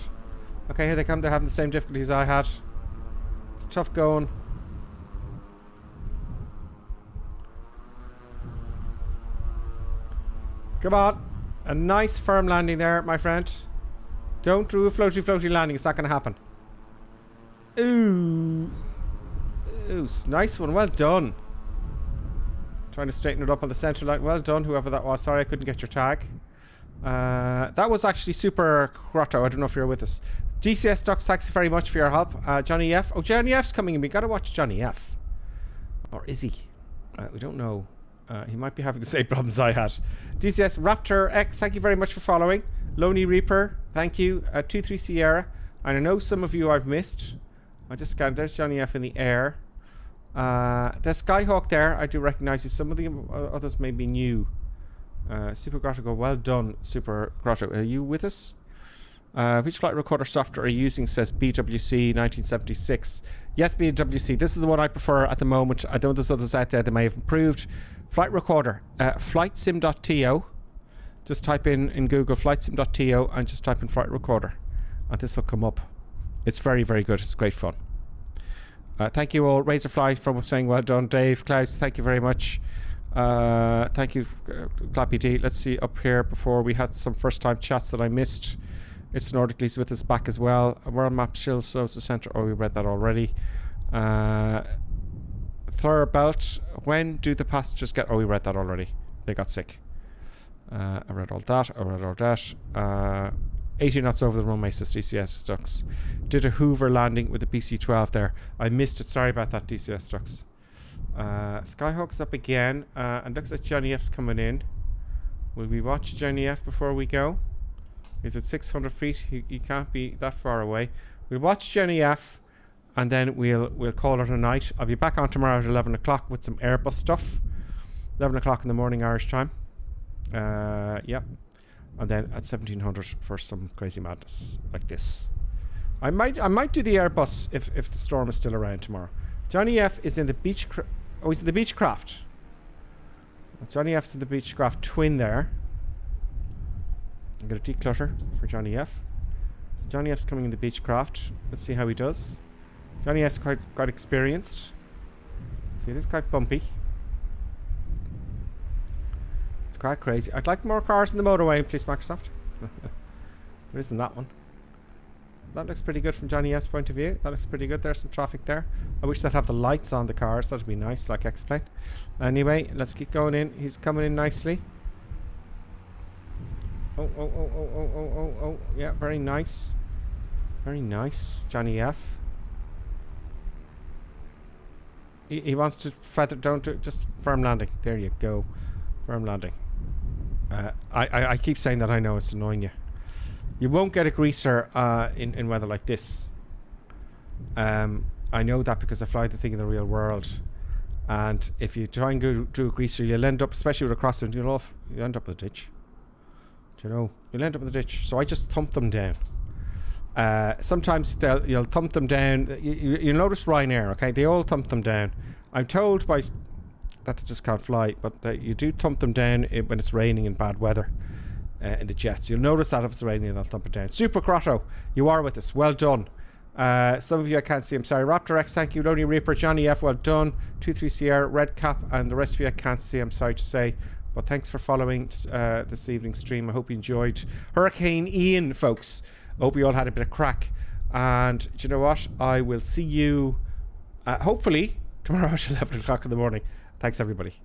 Okay, here they come. They're having the same difficulties I had. It's tough going. Come on. A nice firm landing there, my friend. Don't do a floaty landing. It's not going to happen. Ooh. Ooh, nice one. Well done. Trying to straighten it up on the center line. Well done, whoever that was. Sorry, I couldn't get your tag. That was actually Super Grotto. I don't know if you're with us. GCS Ducks, thanks very much for your help. Johnny F. Oh, Johnny F's coming in. We got to watch Johnny F. Or is he? We don't know. He might be having the same problems I had. DCS Raptor X, thank you very much for following. Lonely Reaper, thank you. 23 Sierra. And I know some of you I've missed. I just scanned. There's Johnny F in the air. There's Skyhawk there. I do recognize you. Some of the others may be new. Super Grotto, go well done, Super Grotto. Are you with us? Which flight recorder software are you using? Says BWC 1976. Yes, BWC. This is the one I prefer at the moment. I know there's others out there that may have improved. Flight recorder, flightsim.to. Just type in Google flightsim.to and just type in flight recorder. and this will come up. It's very, very good. It's great fun. Thank you all. Razorfly from saying well done. Dave, Klaus, thank you very much. Thank you, Clappy D. Let's see up here before we had some first time chats that I missed. It's Nordic Lease with us back as well. We're on Map Shield, so it's the centre. Oh, we read that already. Thorough belt. When do the passengers get... Oh, we read that already. They got sick. I read all that. 80 knots over the runway, says DCS Ducks. Did a Hoover landing with the BC-12 there. I missed it. Sorry about that, DCS Ducks. Skyhawk's up again. And looks like Johnny F's coming in. Will we watch Johnny F before we go? Is it 600 feet? He can't be that far away. We'll watch Johnny F. And then we'll call it a night. I'll be back on tomorrow at 11 o'clock with some Airbus stuff. 11 o'clock in the morning Irish time. Yep. And then at 1700 for some crazy madness like this. I might do the Airbus if the storm is still around tomorrow. Johnny F is in the he's in the Beechcraft. Johnny F's in the Beechcraft twin there. I'm going to declutter for Johnny F. So Johnny F's coming in the Beechcraft. Let's see how he does. Johnny F's quite experienced. See, it is quite bumpy. It's quite crazy. I'd like more cars in the motorway, please, Microsoft. There isn't that one. That looks pretty good from Johnny F's point of view. That looks pretty good. There's some traffic there. I wish they'd have the lights on the cars. That'd be nice, like X-Plane. Anyway, let's keep going in. He's coming in nicely. Oh. Yeah, very nice. Very nice. Johnny F. He wants to feather, don't do just firm landing. There you go. Firm landing. I keep saying that. I know it's annoying you. You won't get a greaser in weather like this. I know that because I fly the thing in the real world. And if you try and go do a greaser, you'll end up, especially with a crosswind, you'll end up in the ditch. Do you know? You'll end up in the ditch. So I just thump them down. Sometimes you'll thump them down. You'll notice Ryanair, okay? They all thump them down. I'm told by that they just can't fly, but you do thump them down when it's raining in bad weather in the jets. You'll notice that if it's raining, they'll thump it down. Super Crotto, you are with us. Well done. Some of you I can't see. I'm sorry. Raptor X, thank you. Lonely Reaper, Johnny F, well done. 23 Sierra, Red Cap, and the rest of you I can't see. I'm sorry to say. But thanks for following this evening's stream. I hope you enjoyed Hurricane Ian, folks. I hope you all had a bit of crack. And do you know what? I will see you hopefully tomorrow at 11 o'clock in the morning. Thanks, everybody.